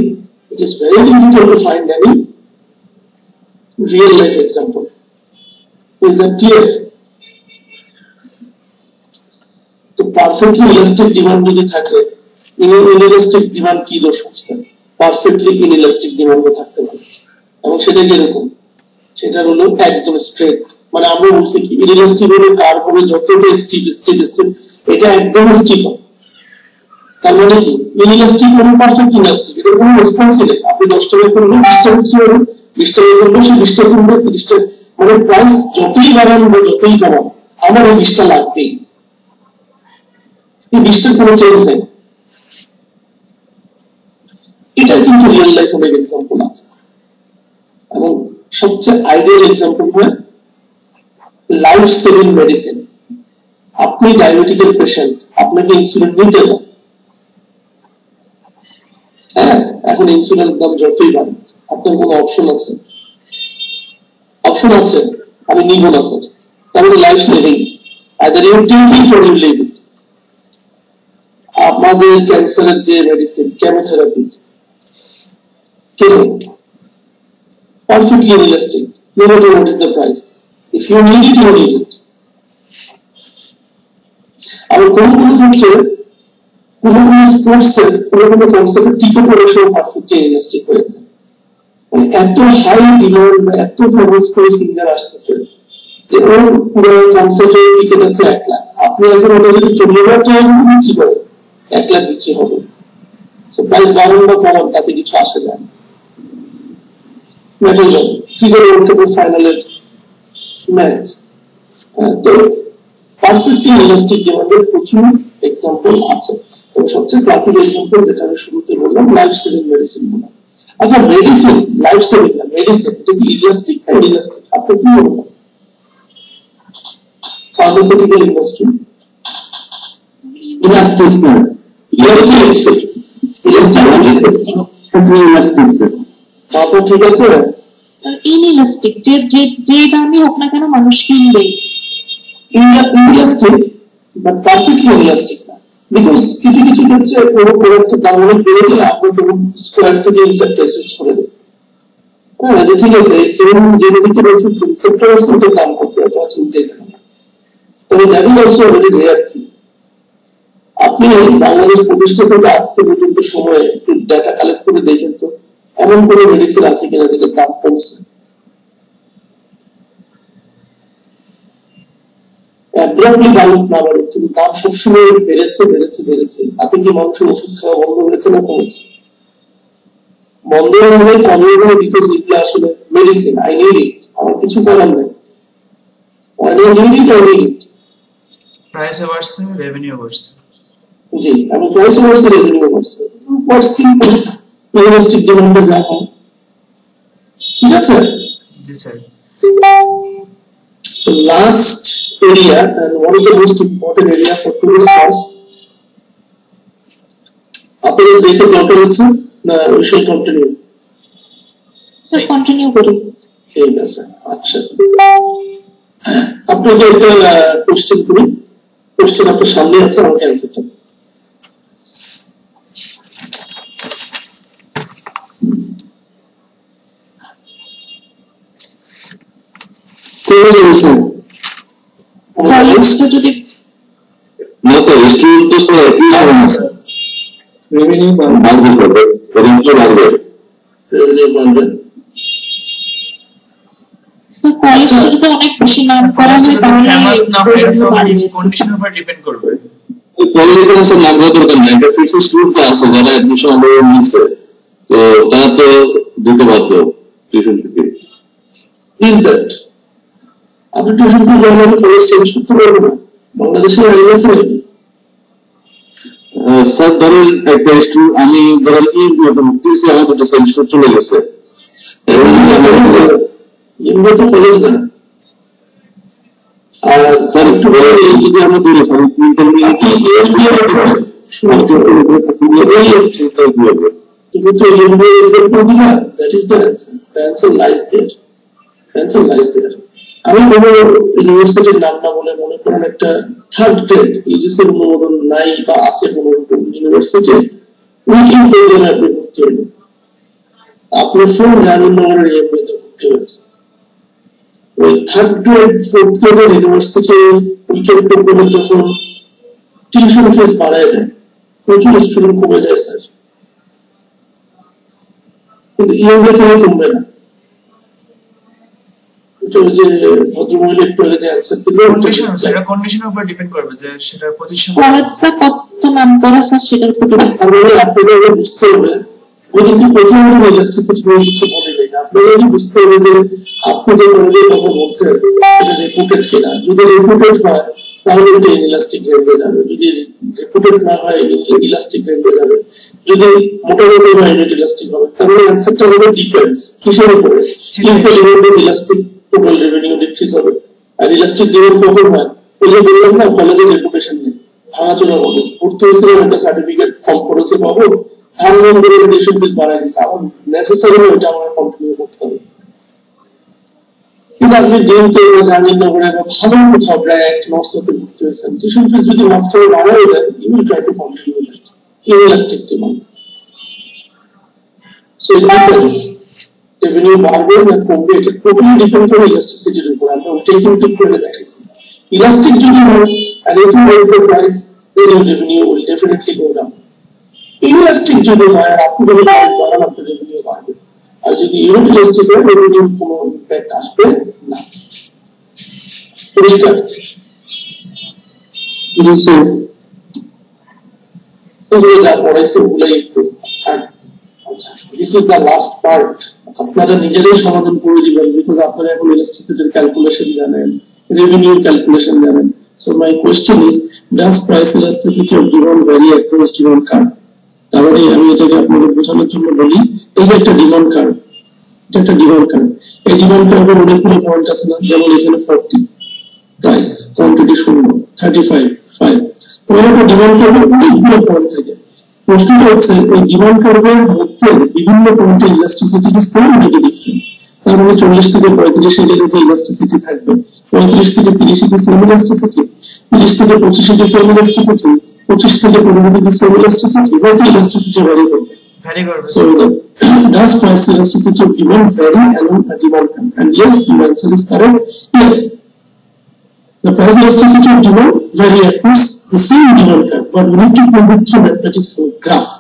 Speaker 1: it is very difficult to find any real life example. Is that clear? তো পারফেক্টলি ইলাস্টিক ডিমান্ড যদি থাকে, ইনইলাস্টিক ডিমান্ড কি দোষ করছে? পারফেক্টলি ইনইলাস্টিক ডিমান্ডও থাকতে পারে, এবং সেটা কিরকম? সেটা হলো একদম স্ট্রেট, মানে আমরা বলছি কি ইনইলাস্টিক হলে কার হবে যতটা স্টিপ, এটা একদম স্টিপ হয়। তার মানে কি ইনইলাস্টিক হলে পারফেক্ট ইলাস্টিক, এটা কোনো রেসপন্স নেই। আপনি 10 টাকা করলে 20 টাকা কিছু হবে, 20 টাকা করলে সে 20 টাকা করবে, 30 টাকা, মানে প্রাইস যতই বাড়ান বা যতই কমান আমার এই 20 টা লাগবেই, এই 20 টার কোনো চেঞ্জ নেই। এটা কিন্তু রিয়েল লাইফ অনেক এক্সাম্পল আছে, এবং সবচেয়ে আইডিয়াল এক্সাম্পল হয় লাইফ সেভিং মেডিসিন। আপনি ডায়াবেটিকের পেশেন্ট, আপনাকে ইনসুলিন নিতে হবে, হ্যাঁ, এখন ইনসুলিনের দাম যতই বাড়ে আপনার কোনো অপশন আছে? আমি নিব না স্যার, তাহলে life saving, either you take it or you leave it. আমাদের ক্যান্সারের যে মেডিসিন কেমোথেরাপি, কেন perfectly realistic, no matter what is the price, if you need it you need it। আর কোন ক্ষেত্রে কোন স্পোর্টসের কোন কনসেপ্ট টিকে পড়ে সব পারফেক্টলি রিয়েলিস্টিক হয়ে যায়, মানে এত হাই ডিমান্ড, এত ফেমাস করে সিঙ্গার আসতেছে যে ওর পুরো কনসার্টের টিকিট আছে 1 লাখ, আপনি এখন ওটা যদি 40 লাখ টাকা বিক্রি করেন 1 লাখ বিক্রি হবে। সো প্রাইস বাড়ানো বা কমানো তাতে কিছু আসে যায় না, মেটাল যাবে কি করে ওর থেকে ফাইনালের ম্যাচ। তো পারফেক্টলি রিয়েলিস্টিক ডিমান্ডের প্রচুর এক্সাম্পল আছে, এবং সবচেয়ে ক্লাসিক এক্সাম্পল যেটা আমি শুরুতে বললাম লাইফ সেভিং মেডিসিন গুলো। আচ্ছা মেডিসিন লাইফ সেভিং না, মেডিসিন এটা কি ইলাস্টিক না ইলাস্টিক? আপনি কি বলবেন? ফার্মাসিউটিক্যাল ইন্ডাস্ট্রি ইলাস্টিক না, ইলাস্টিক ঠিক আছে,
Speaker 3: ইনইলাস্টিক যে যে দামই হোক না কেন মানুষ কিনবে।
Speaker 1: ইলাস্টিক বাট পারফেক্টলি ইলাস্টিক না, বিকজ কিছু কিছু ক্ষেত্রে কোনো প্রোডাক্টের দাম অনেক বেড়ে গেলে আপনি তখন স্কোয়ার থেকে ইনসেপ্টর সুইচ করে দেবেন। হ্যাঁ, যে ঠিক আছে সেম যেদিকে বলছি ইনসেপ্টর ওটার দাম করতে হবে, তোমার চিন্তাই থাকে না। তবে that is also very rare thing. আপনি বাংলাদেশ প্রতিষ্ঠা থেকে আজকে পর্যন্ত সময়ে একটু ডাটা কালেক্ট করে দেখেন তো এমন কোনো মেডিসিন আছে কিনা যেটার দাম কমছে। অ্যাব্রাপ্টলি বাড়ুক না বাড়ুক, কিন্তু দাম সবসময় বেড়েছে বেড়েছে বেড়েছে। তাতে কি মানুষের ওষুধ খাওয়া বন্ধ হয়েছে না কমেছে? বন্ধ হবে, কমে হবে, বিকজ এগুলো আসলে মেডিসিন। আই নিড ইট, আমার কিছু করার নেই। I need it, I need it.
Speaker 4: Price বাড়ছে, রেভিনিউ বাড়ছে।
Speaker 1: জি, আমি প্রাইস বাড়ছে, রেভিনিউ বাড়ছে। কোয়াইট সিম্পল, ইলাস্টিক ডিমান্ডে যা হয়। ঠিক আছে?
Speaker 4: জি sir.
Speaker 1: So last area and one of the most important area for today's class. আপনাদের দেখে দরকার হচ্ছে না we shall continue?
Speaker 3: Sir continue করি।
Speaker 1: ঠিক আছে, আচ্ছা আপনাকে একটা কোশ্চেন করি। কোশ্চেন আপনার সামনে আছে, আমাকে অ্যান্সারটা
Speaker 3: কলেজটা যদি
Speaker 2: না স্যার, স্টুডেন্ট তো স্যার একই সময় স্যার রেভিনিউ বাড়বে, রেভিনিউ বাড়বে,
Speaker 1: রেভিনিউ বাড়বে।
Speaker 3: তো কলেজটা যদি অনেক বেশি নাম করা হয় তাহলে
Speaker 4: ফেমাস না হয় তো কন্ডিশনের উপর ডিপেন্ড করবে।
Speaker 2: ওই কলেজে কোনো স্যার নাম করা দরকার নাই, একটা ফিক্সড স্টুডেন্ট আছে যারা অ্যাডমিশন অলরেডি নিচ্ছে, তো তারা তো দিতে বাধ্য টিউশন ফি।
Speaker 1: ইজ দ্যাট আপনি টিউশন ফি জমা কলেজ চেঞ্জ করতে পারবেন না? বাংলাদেশে আইন আছে নাকি?
Speaker 2: স্যার ধরেন একটা স্টুডেন্ট, আমি ধরেন ভর্তি আমার একটা সেমিস্টার চলে গেছে,
Speaker 1: এমনি তো কলেজ না। আর
Speaker 2: স্যার যদি আমরা করি স্যার
Speaker 1: তুমি তো এমবিএ এক্সাম করে দিলা, that is the answer. The answer lies there, the answer lies there. আমি কোনো ইউনিভার্সিটির নাম না বলে মনে করেন একটা থার্ড গ্রেড ইউজিসি অনুমোদন নাই বা আছে কোনো ইউনিভার্সিটি, উইকিং প্রয়োজনে আপনি ভর্তি হলেন, আপনার ফোন জাহাঙ্গীরনগরের এমবিএতে ভর্তি হয়েছে। ওই থার্ড গ্রেড ফোর্থ গ্রেডের ইউনিভার্সিটি উইকেন্ড প্রোগ্রামে যখন টিউশন ফিস বাড়ায় দেয়, প্রচুর স্টুডেন্ট কমে যায় স্যার, কিন্তু ইএমবি থেকে কমবে না। এটা যে ভদ্রমহিলা একটু আগে যে অ্যান্সার দিল,
Speaker 4: কন্ডিশনের উপর ডিপেন্ড করবে যে সেটা প্রতিষ্ঠান
Speaker 3: কলেজটা কত নাম করা স্যার সেটার উপর
Speaker 1: আমাদের আপনাদের বুঝতে হবে। ওই কিন্তু প্রথমে ইলাস্টিসিটি নিয়ে কিছু বলে নেই, আপনাদের বুঝতে হবে যে আপনি যে কলেজের কথা বলছেন এটা রেপুটেড কিনা। যদি রেপুটেড হয় তাহলে এটা ইলাস্টিক রেঞ্জে যাবে, যদি রেপুটেড না হয় ইলাস্টিক রেঞ্জে যাবে, যদি মোটামুটি হয় ইলাস্টিক হবে। তাহলে অ্যান্সারটা হবে ডিপেন্ডস কিসের উপরে? If the demand is elastic, total revenue decrease হবে। আর ইলাস্টিক ডিমান্ড কখন হয়? ওই যে বললাম না, কলেজের রেপুটেশন নেই, ভাঙাচোরা কলেজ, ভর্তি হয়েছিলাম একটা সার্টিফিকেট কম খরচে পাবো, ধারণ করে টিউশন ফিস বাড়াই দিচ্ছে, আমার নেসেসারি ওইটা আমার কন্টিনিউ করতে হবে। কিন্তু আপনি ডিমতে বা জাহাঙ্গীরনগরে বা ভালো কোথাও ব্র্যাক নর্থসাউথে ভর্তি হয়েছেন, টিউশন ফিস যদি মাঝখানে বাড়াই দেয়, you will try to continue that elastic demand. So it depends, revenue বাড়বে না কমবে, এটা টোটালি ডিপেন্ড করে ইলাস্টিসিটির উপর। আমরা ওইটাই কিন্তু করে দেখাইছি। ইলাস্টিক যদি হয় and if you raise the price, then your revenue will definitely go down. Elastic যদি হয় আর আপনি যদি প্রাইস বাড়ান, আপনার রেভিনিউ বাড়বে। আর যদি ইলাস্টিক হয়, রেভিনিউ কোনো ইম্প্যাক্ট আসবে না। পরিষ্কার? এগুলো যা পড়াইছে ওগুলাই একটু। আচ্ছা, this is the last part. আপনারা নিজেরাই সমাধান করে দিবেন, বিকজ আপনারা এখন ইলাস্টিসিটির ক্যালকুলেশন জানেন, revenue calculation জানেন। So my question is, does price elasticity of demand vary across demand curve? তাহলে আমি এটাকে আপনাদের বোঝানোর জন্য বলি, এই যে একটা ডিমান্ড কার্ভ, এটা একটা ডিমান্ড কার্ভ। এই ডিমান্ড কার্ভের অনেকগুলো পয়েন্ট আছে না, যেমন এখানে 40 প্রাইস, কোয়ান্টিটি 0, 35, 5, একটা ডিমান্ড কার্ভের অনেকগুলো পয়েন্ট থাকে। প্রশ্নটা হচ্ছে এই ডিমান্ড কার্ভের মধ্যে বিভিন্ন পয়েন্টে ইলাস্টিসিটি কি সেম নাকি ডিফারেন্ট? তার মানে 40 থেকে 35 এর যে ইলাস্টিসিটি থাকবে, 35 থেকে 30 কি সেম ইলাস্টিসিটি, 30 থেকে 25 কি সেম ইলাস্টিসিটি, 25 থেকে 50 কি সেম ইলাস্টিসিটি, বা ইলাস্টিসিটি ভ্যারি করবে। So does price elasticity of demand vary along a demand curve? And yes, the answer is correct. Yes, the price elasticity of demand vary across the same demand curve, but we need to prove it through mathematics graph.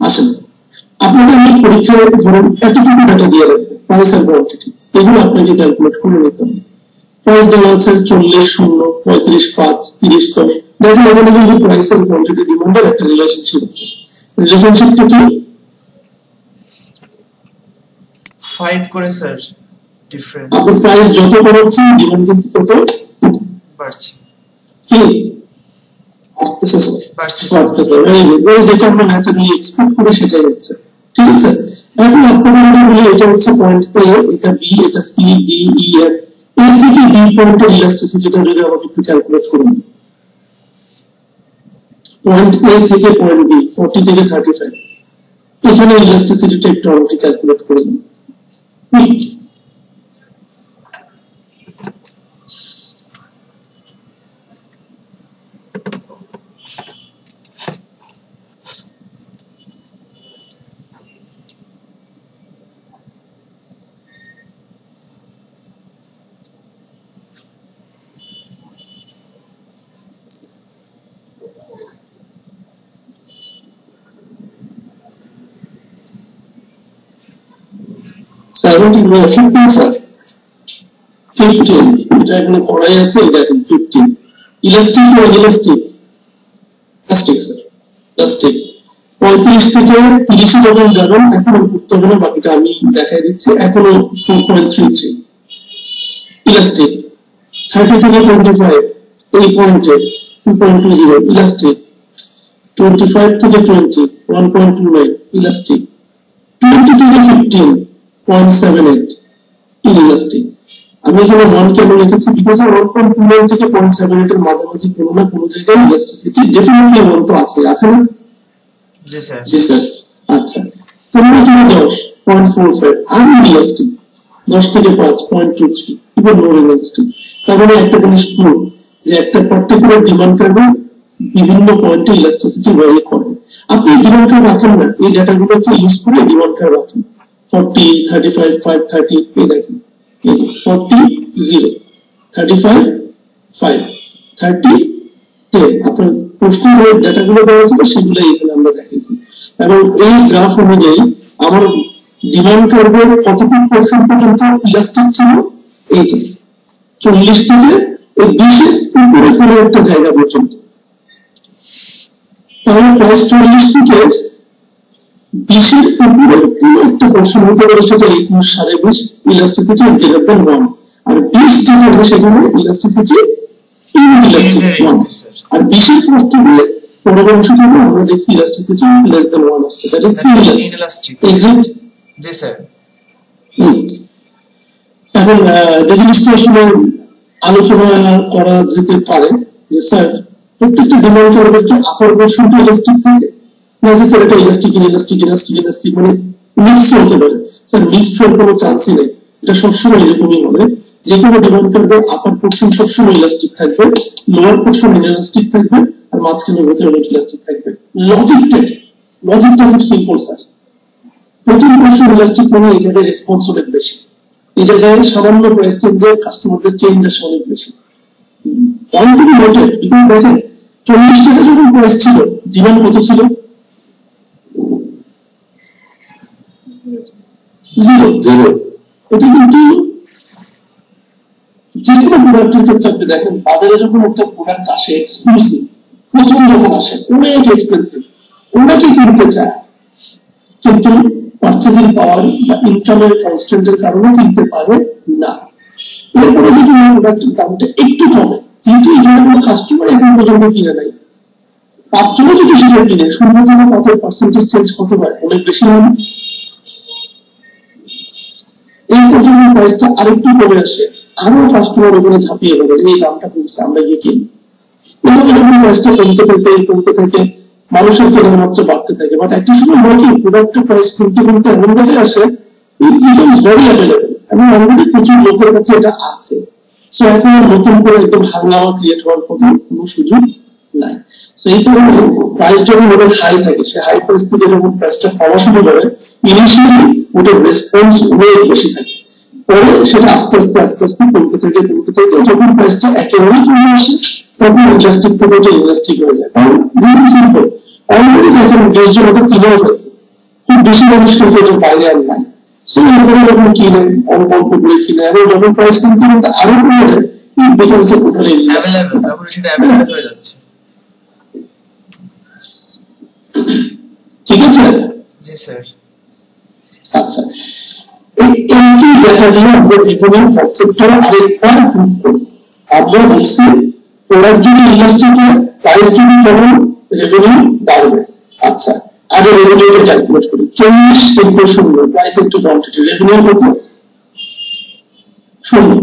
Speaker 1: আসেন আপনাদের এই পরীক্ষায় ধরুন এতটুকু data দিয়ে রাখবেন, price আর quantity, এগুলো আপনাকে ক্যালকুলেট করে নিতে হবে। প্রাইস দেওয়া আছে 40 0 35 5 30 10। দেখেন এখানে কিন্তু প্রাইস আর কোয়ান্টিটি ডিমান্ডের একটা রিলেশনশিপ আছে। রিলেশনশিপটা কি?
Speaker 4: 5 করে স্যার ডিফারেন্ট।
Speaker 1: আপনার প্রাইস যত বাড়ছে ডিমান্ড কিন্তু তত
Speaker 4: বাড়ছে।
Speaker 1: কি বাড়তেছে স্যার? বাড়তেছে। এই যেটা আমরা ন্যাচারালি এক্সপেক্ট করি সেটাই হচ্ছে। ঠিক আছে, এখন আপনাদের বলি এটা হচ্ছে পয়েন্ট এ, এটা বি, এটা সি, ডি, ই, এফ। এই থেকে বি পয়েন্টের ইলাস্টিসিটিটা যদি আমাকে একটু ক্যালকুলেট করুন। পয়েন্ট এ থেকে পয়েন্ট বি 40 থেকে 35, এখানে ইলাস্টিসিটিটা একটু আমাকে ক্যালকুলেট করে দিন। এটা এখানে করাই আছে, এটা এখন 15। ইলাস্টিক বা ইলাস্টিক? Elastic sir, elastic. 35 থেকে 30 যখন যাবেন এখন করতে হবে না, বাকিটা আমি দেখাই দিচ্ছি। এখনো 4.33 ইলাস্টিক। 30 থেকে 25 এই পয়েন্টে 2.20 ইলাস্টিক। 25 থেকে 20 1.29 ইলাস্টিক। 20 থেকে 15 0.78 ইনইলাস্টিক। আমি এখানে 1 কেন লিখেছি? বিকজ 1.29 থেকে 0.78 এর মাঝামাঝি কোনো না কোনো জায়গায় ইলাস্টিসিটি ডেফিনেটলি এমন তো আছে না?
Speaker 4: জি স্যার।
Speaker 1: জি স্যার। আচ্ছা, 15 থেকে 10 0.45 আনইলাস্টিক। 10 থেকে 5 0.23 ইভেন মোর ইলাস্টিক। তার মানে একটা জিনিস প্রুভ যে একটা পার্টিকুলার ডিমান্ড কার্ভে বিভিন্ন পয়েন্টে ইলাস্টিসিটি ভ্যারি করে। আপনি ডিমান্ড কার্ভ রাখেন না, এই ডাটাগুলোকে ইউজ করে ডিমান্ড কার্ভ রাখেন। 40 35 5 30 এই দেখেন, এই যে 40 0 35 5 30 10। আপনার প্রশ্ন যে ডাটাগুলো দেওয়া আছে সেগুলো এখানে আমরা দেখাইছি, এবং এই গ্রাফ অনুযায়ী আমার ডিমান্ড কার্ভের কতটুকু পার্সেন্ট পর্যন্ত ইলাস্টিক ছিল, এই যে 40 থেকে 20 এর উপরে কোনো একটা জায়গা পর্যন্ত। তাহলে প্রাইস 40 থেকে 20 এর উপরে কোনো একটা পোর্শন হতে পারে, সেটা 21 20.5 ইলাস্টিসিটি ইজ গ্রেটার দ্যান 1, আর 20 যেটা হবে সেটা হলো ইলাস্টিসিটি ইনইলাস্টিক 1, আর 20 এর পর থেকে পরের অংশটা আমরা দেখছি ইলাস্টিসিটি লেস দ্যান 1 আসছে, দ্যাট ইজ ইনইলাস্টিক। এগ্রিড?
Speaker 4: জি স্যার।
Speaker 1: এখন যে জিনিসটা আসলে আলোচনা করা যেতে পারে যে স্যার প্রত্যেকটা ডিমান্ড কার্ভের যে আপার পোর্শনটা ইলাস্টিক থাকে নাকি স্যার এটা ইলাস্টিক ইলাস্টিক ইলাস্টিক ইলাস্টিক মানে মিক্স হতে পারে? স্যার মিক্সড হওয়ার কোনো চান্সই নেই, এটা সবসময় এরকমই হবে। যে কোনো ডিমান্ড কার্ভের আপার পোর্শন সবসময় ইলাস্টিক থাকবে, লোয়ার পোর্শন ইনইলাস্টিক থাকবে, আর মাঝখানে ভেতরে অনেক ইলাস্টিক থাকবে। লজিকটা খুব সিম্পল স্যার। প্রথম পোর্শন ইলাস্টিক মানে এই জায়গায় রেসপন্স অনেক বেশি, এই জায়গায় সামান্য প্রাইস চেঞ্জে কাস্টমারদের চেঞ্জ আসে অনেক বেশি। Point to be noted, because দেখেন 40 টাকা যখন প্রাইস ছিল ডিমান্ড কত ছিল? 0। এটা কিন্তু যে কোনো প্রোডাক্টের ক্ষেত্রে আপনি দেখেন, বাজারে যখন একটা প্রোডাক্ট আসে এক্সক্লুসিভ, প্রথম যখন আসে অনেক এক্সপেন্সিভ, অনেকে কিনতে চায়, কিন্তু পারচেজিং পাওয়ার বা ইনকামের কনস্ট্যান্টের কারণে কিনতে পারে না। এরপরে যদি প্রোডাক্টের দামটা একটু কমে, যেহেতু এই ধরনের কাস্টমার এখন পর্যন্ত কিনে নাই, 5 জন যদি সেটা কিনে 0.5% চেঞ্জ কত হয়? অনেক বেশি হবে। এই পর্যন্ত প্রাইসটা আরেকটু কমে আসে, আরো কাস্টমার ওখানে ঝাঁপিয়ে পড়ে এই দামটা কমছে আমরা গিয়ে কিনি, এরকম প্রাইসটা কমতে থাকে মানুষের কেনার মাত্রা বাড়তে থাকে। বাট একটা সময় হয় কি প্রোডাক্টের প্রাইস কমতে এমন জায়গায় আসে ইট বিকামস ভেরি অ্যাভেলেবল, এবং অলরেডি প্রচুর লোকের কাছে এটা আছে। সো এখন নতুন করে একদম হাঙ্গামা ক্রিয়েট হওয়ার কোনো সুযোগ নাই। সো এই কারণে প্রাইস যখন ওদের হাই থাকে, সে হাই পরিস্থিতিতে যখন প্রাইসটা কমা শুরু করে, ইনিশিয়ালি ওদের রেসপন্স ওয়েট বেশি থাকে, পরে সেটা আস্তে আস্তে কমতে থাকে। যখন প্রাইসটা একেবারেই কমে আসে তখন ইন্ডাস্ট্রি থেকে ওটা ইনভেস্টিং হয়ে যায়। কারণ সিম্পল, অলরেডি দেখেন 20 জন ওটা কিনেও ফেলছে, খুব বেশি মানুষ কিন্তু এটার বাইরে আর নাই। সেই এরপরে যখন কিনে অল্প অল্প করে কিনে, এবং যখন প্রাইস কিন্তু আরো কমে যায়, it becomes a totally
Speaker 4: available, তারপরে সেটা অ্যাভেলেবল হয়ে যাচ্ছে।
Speaker 1: ঠিক আছে?
Speaker 4: জি স্যার।
Speaker 1: আচ্ছা, এই একই ডেটা দিয়ে আমরা বিভিন্ন কনসেপ্টটা আরেকবার প্রুভ করি। আমরা বলছি প্রোডাক্ট যদি ইন্ডাস্ট্রি করে, প্রাইস যদি কমে, রেভিনিউ বাড়বে। আচ্ছা, আগে রেভিনিউটা ক্যালকুলেট করি। 40 into 0, price into quantity, revenue কত? 0।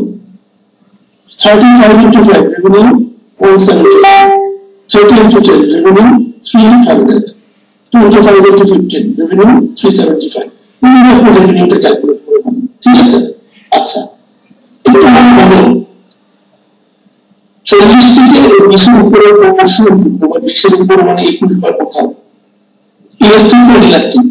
Speaker 1: 35 into 5, revenue 175। 30 into 10, revenue 300। 2 into 5 into 15, revenue 375। রেভিনিউটা ক্যালকুলেট করে পাবেন। ঠিক আছে? আচ্ছা, এটা আমরা বলবো 40 থেকে 20 এর উপরে প্রপোর্শন, বা 20 এর উপরে মানে 21 বা কোথাও ইলাস্টিক বা ইলাস্টিক।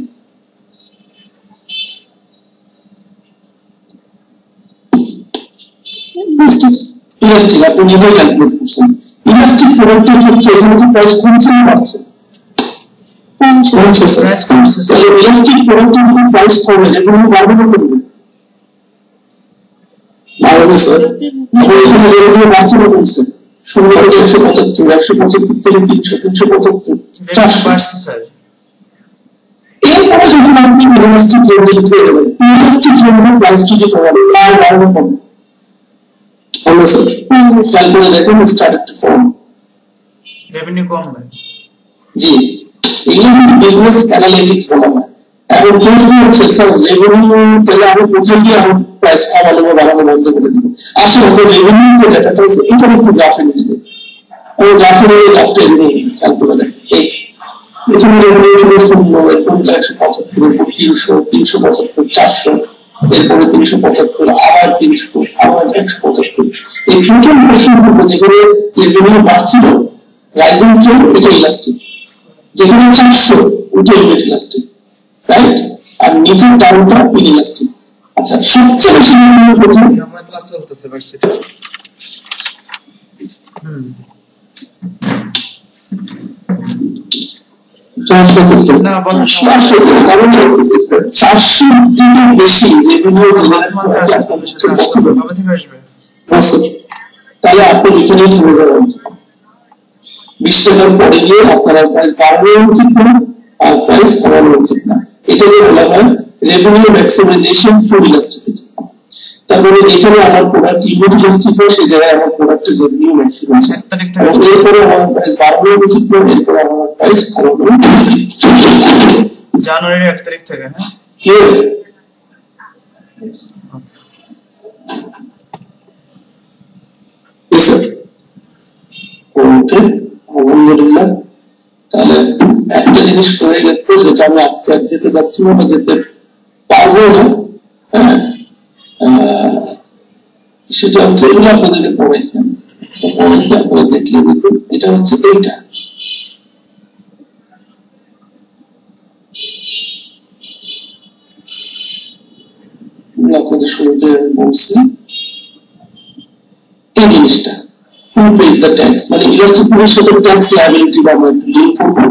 Speaker 1: ইলাস্টিক আপনি নিজে ক্যালকুলেট করছেন। ইলাস্টিক প্রোডাক্টের ক্ষেত্রে এখানে কি প্রাইস কমছে না বাড়ছে?
Speaker 4: প্রাইস কমছে স্যার।
Speaker 1: ইলাস্টিক প্রোডাক্টের যদি প্রাইস কমে, রেভিনিউ বাড়বে না কমবে? বাড়বে স্যার। এবং এখানে রেভিনিউ বাড়ছে না কমছে? 0 থেকে 175, 175 থেকে 300, 375, 400
Speaker 4: বাড়ছে স্যার।
Speaker 1: এরপরে যখন আপনি ইলাস্টিক রেঞ্জে ফিরে যাবেন, ইলাস্টিক রেঞ্জে প্রাইস যদি কমে, আর বাড়বে কমবে? কমবে স্যার। খেয়াল করে দেখুন, স্টার্টেড টু ফর্ম।
Speaker 4: রেভিনিউ কমবে।
Speaker 1: জি, এগুলো বিজনেস অ্যানালিটিক্স বলা হয়। এখন প্রশ্ন হচ্ছে স্যার, রেভিনিউ তাহলে আমি কোথায় গিয়ে আমি প্রাইস কমানো বা বাড়ানো বন্ধ করে দিব? আসলে আমাদের রেভিনিউ যে ডাটাটা আছে, এটা একটু গ্রাফে নিয়ে যাই। আমি গ্রাফে নিয়ে গ্রাফটা এমনি খেয়াল করে দেখি। এই এখানে রেভিনিউ ছিল 0, এরপর 175, 300, 375, 400, এরপরে 375, আবার 300, আবার 175। এই টোটাল পোর্শনটুকু যেখানে রেভিনিউ বাড়ছিল, রাইজিং ট্রেন্ড, এটা ইলাস্টিক। যেখানে 400, ওটা ইলাস্টিক, রাইট? আর নিচের ডাউনটা ইনইলাস্টিক। আচ্ছা, সবচেয়ে বেশি রেভিনিউ কোথায়?
Speaker 4: আমার ক্লাস চলতেছে ভার্সিটি। না বলেন।
Speaker 1: 400 থেকে বেশি রেভিনিউ
Speaker 4: কবে থেকে আসবে?
Speaker 1: তাহলে আপনি এখানেই থেমে যাওয়া উচিত। 20 টাকার পরে গিয়ে আপনার প্রাইস বাড়ানো উচিত না, আর প্রাইস কমানো উচিত না। এটাকে বলা হয় রেভিনিউ ম্যাক্সিমাইজেশন ফর ইলাস্টিসিটি। তারপরে যেখানে আমার প্রোডাক্ট ইলাস্টিক হয়, সেই জায়গায় আমার প্রোডাক্টের রেভিনিউ ম্যাক্সিমাইজেশন। এরপরে আমার প্রাইস বাড়ানো উচিত না, এরপরে আমার প্রাইস কমানো উচিত।
Speaker 4: জানুয়ারির 1 তারিখ থেকে। হ্যাঁ,
Speaker 1: ওকে, আলহামদুলিল্লাহ। তাহলে একটা জিনিস করে গেছে, যেটা আমি আজকে আর যেতে যাচ্ছি না বা যেতে পারবো না, সেটা হচ্ছে এগুলো আপনাদেরকে পড়াইছেন, আপনারা দেখলে দেখুন। এটা হচ্ছে এইটা, আপনাদের শুরুতে বলছি এই জিনিসটা। Who pays the tax? মানে ইলাস্টিসিটির সাথে ট্যাক্স লায়াবিলিটি বা আমরা ডিল করবো।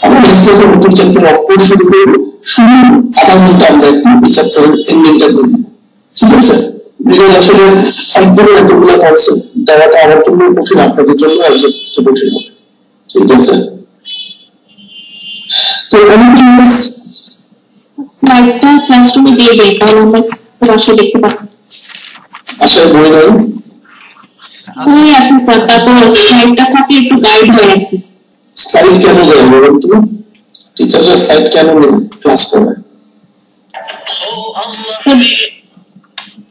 Speaker 1: আমরা ইলাস্টিসিটির নতুন চ্যাপ্টার অফ কোর্স শুরু করব। শুরু আধা ঘন্টা আমরা একটু এই চ্যাপ্টারের এন্ডিংটা দিয়ে দিব। ঠিক আছে? বিকজ আসলে একদিনে এতগুলো কনসেপ্ট দেওয়াটা আমার জন্য কঠিন, আপনাদের জন্য একদম কঠিন হবে। ঠিক আছে? তো এনিথিং এলস?
Speaker 3: স্লাইডটা ক্লাসরুমে দিয়ে দেই, তাহলে আমরা ক্লাসে দেখতে পাবো।
Speaker 1: আশা বই নাই
Speaker 3: ওই আছে স্যার, তারপর স্লাইডটা থাকে একটু গাইড হয় আর কি।
Speaker 1: স্লাইড কেন দেয় বলুন তো? টিচাররা স্লাইড কেন ক্লাস করে?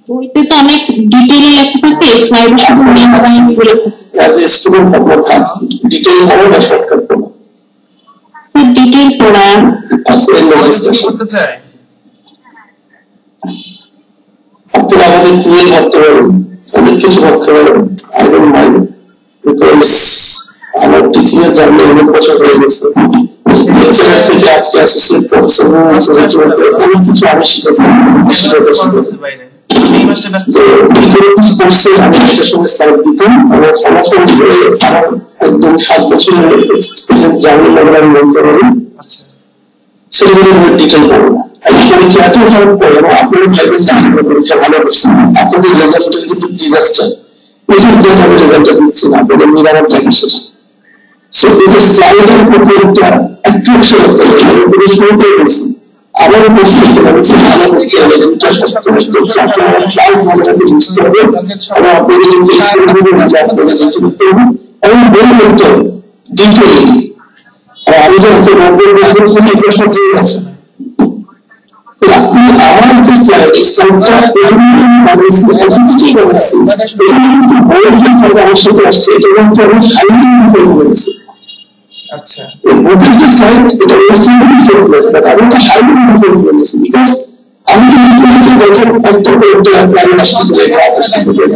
Speaker 3: বইতে তো অনেক ডিটেইলে লেখা থাকে, স্লাইডে শুধু মেইন পয়েন্ট গুলো থাকে।
Speaker 1: অ্যাজ এ স্টুডেন্ট আপনার কাজ ডিটেইল পড়া না শর্টকাট পড়া?
Speaker 3: স্যার ডিটেইল পড়া
Speaker 1: আছে
Speaker 4: করতে চাই।
Speaker 1: আপনারা আমাদের কুইল ভাবতে পারেন, অনেক কিছু করতে পারেন। I don't mind because আমার টিচিং এর জার্নি অনেক বছর হয়ে গেছে। লেকচারার থেকে আজকে অ্যাসোসিয়েট প্রফেসর অনেক কিছু আমি শিখেছি।
Speaker 4: আমি এই মাসটা ব্যস্ত
Speaker 1: আমি একটা সময় সাইড দিতাম, আমার ফলাফল আমার একদম 7 বছরের এক্সপিরিয়েন্স জার্নি লেভেল আমি বলতে পারি। সেগুলো ডিটেল করবো না। পরীক্ষা এত ফারাক পড়ে এবং আপনারা ভাইবেন না আপনার পরীক্ষা ভালো করছে, আপনাদের রেজাল্টটা কিন্তু ডিজাস্টার। ইট ইজ দ্যাট আমি রেজাল্টটা দিচ্ছি না, আপনাদের নিরাপদ থাকে শেষ। সো এটা স্লাইডের প্রতি একটা অ্যাট্রাকশন আমি শুরুতেই বলছি। আমারও পরিস্থিতি লাগছে ভালো করতে হবে, আপনারা ক্লাস মাঝামাঝি বুঝতে হবে এবং আপনাদের যদি স্কুলগুলো না যায় আপনাদের কিছু করতে হবে এবং বই করতে হবে ডিটেইলি। আর আমি যখন নম্বর দিয়ে এখন কোনো প্রশ্ন দিয়ে যাচ্ছে আপনি আমার যে স্লাইড এই স্লাইডটা অবশ্যই আসছে এটা কিন্তু আমি হাইলাইট করেছি।
Speaker 4: আচ্ছা
Speaker 1: মোটের যে স্লাইড এটা এসএমডি ফেল করে, বাট আমি তো হাইলাইট ফেল করেছি বিকজ আমি কিন্তু দেখেন একটা ক্লাস আসতে যায় ক্লাস আসতে যায়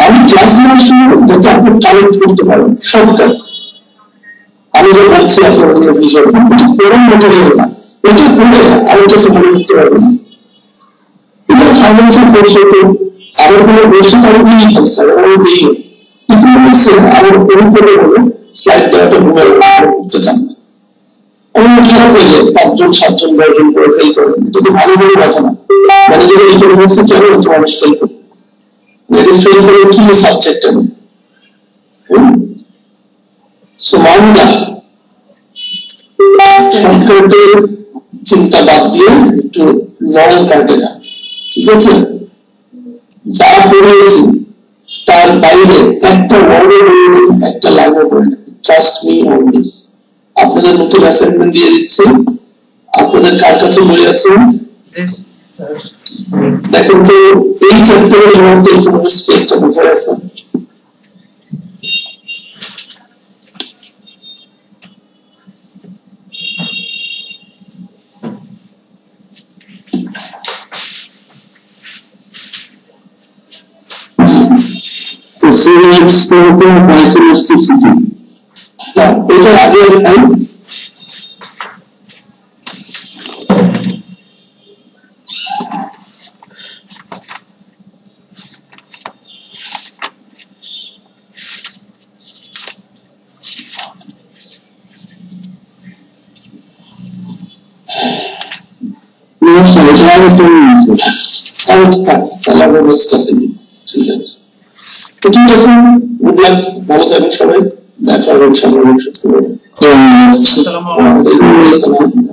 Speaker 1: আমি ক্লাস নেওয়ার সময় যাতে আপনি কালেক্ট করতে পারেন শর্টকাট। আমি যে বলছি আপনার বিষয় পড়ার মটেরিয়াল না, এটা পড়ে আমি কাছে মনে করতে পারবেন। এটা ফাইন্যান্সিয়াল কোর্স হতো, আমার কোনো বসে আমি দিয়ে ফেলছি আমি দিই ইকোনমিক্সে আমার অনুকূলে হলো স্লাইড দেওয়াটা মোবাইল করতে চান না। অন্য খারাপ হয়ে যায় 5 জন 7 জন 10 জন করে ফেল করেন, এটা তো ভালো বলে কথা না। মানে যদি ইকোনমিক্সে কেন হতো মানুষ ফেল করে, এটা ফেল করে কি সাবজেক্ট আমি সুমানদা শর্টকাটের চিন্তা বাদ দিয়ে একটু লং কাটে না, ঠিক আছে? যা পড়েছি তার বাইরে একটা ওয়ার্ডের একটা লাইনও পড়ে না। Trust me on this. আপনাদের নতুন অ্যাসাইনমেন্ট দিয়ে দিচ্ছি, আপনাদের কার কাছে বই আছে দেখেন তো এই চ্যাপ্টারের মধ্যে ইকোনমিক স্পেসটা কোথায় আছে? So serious total prices to city. Now, এটা আগে আমি ঠিক আছে। ঠিক আছে, গুড লাক, ভালো থাকবেন সবাই, দেখা হবে ইনশাআল্লাহ।
Speaker 4: আসসালামু আলাইকুম।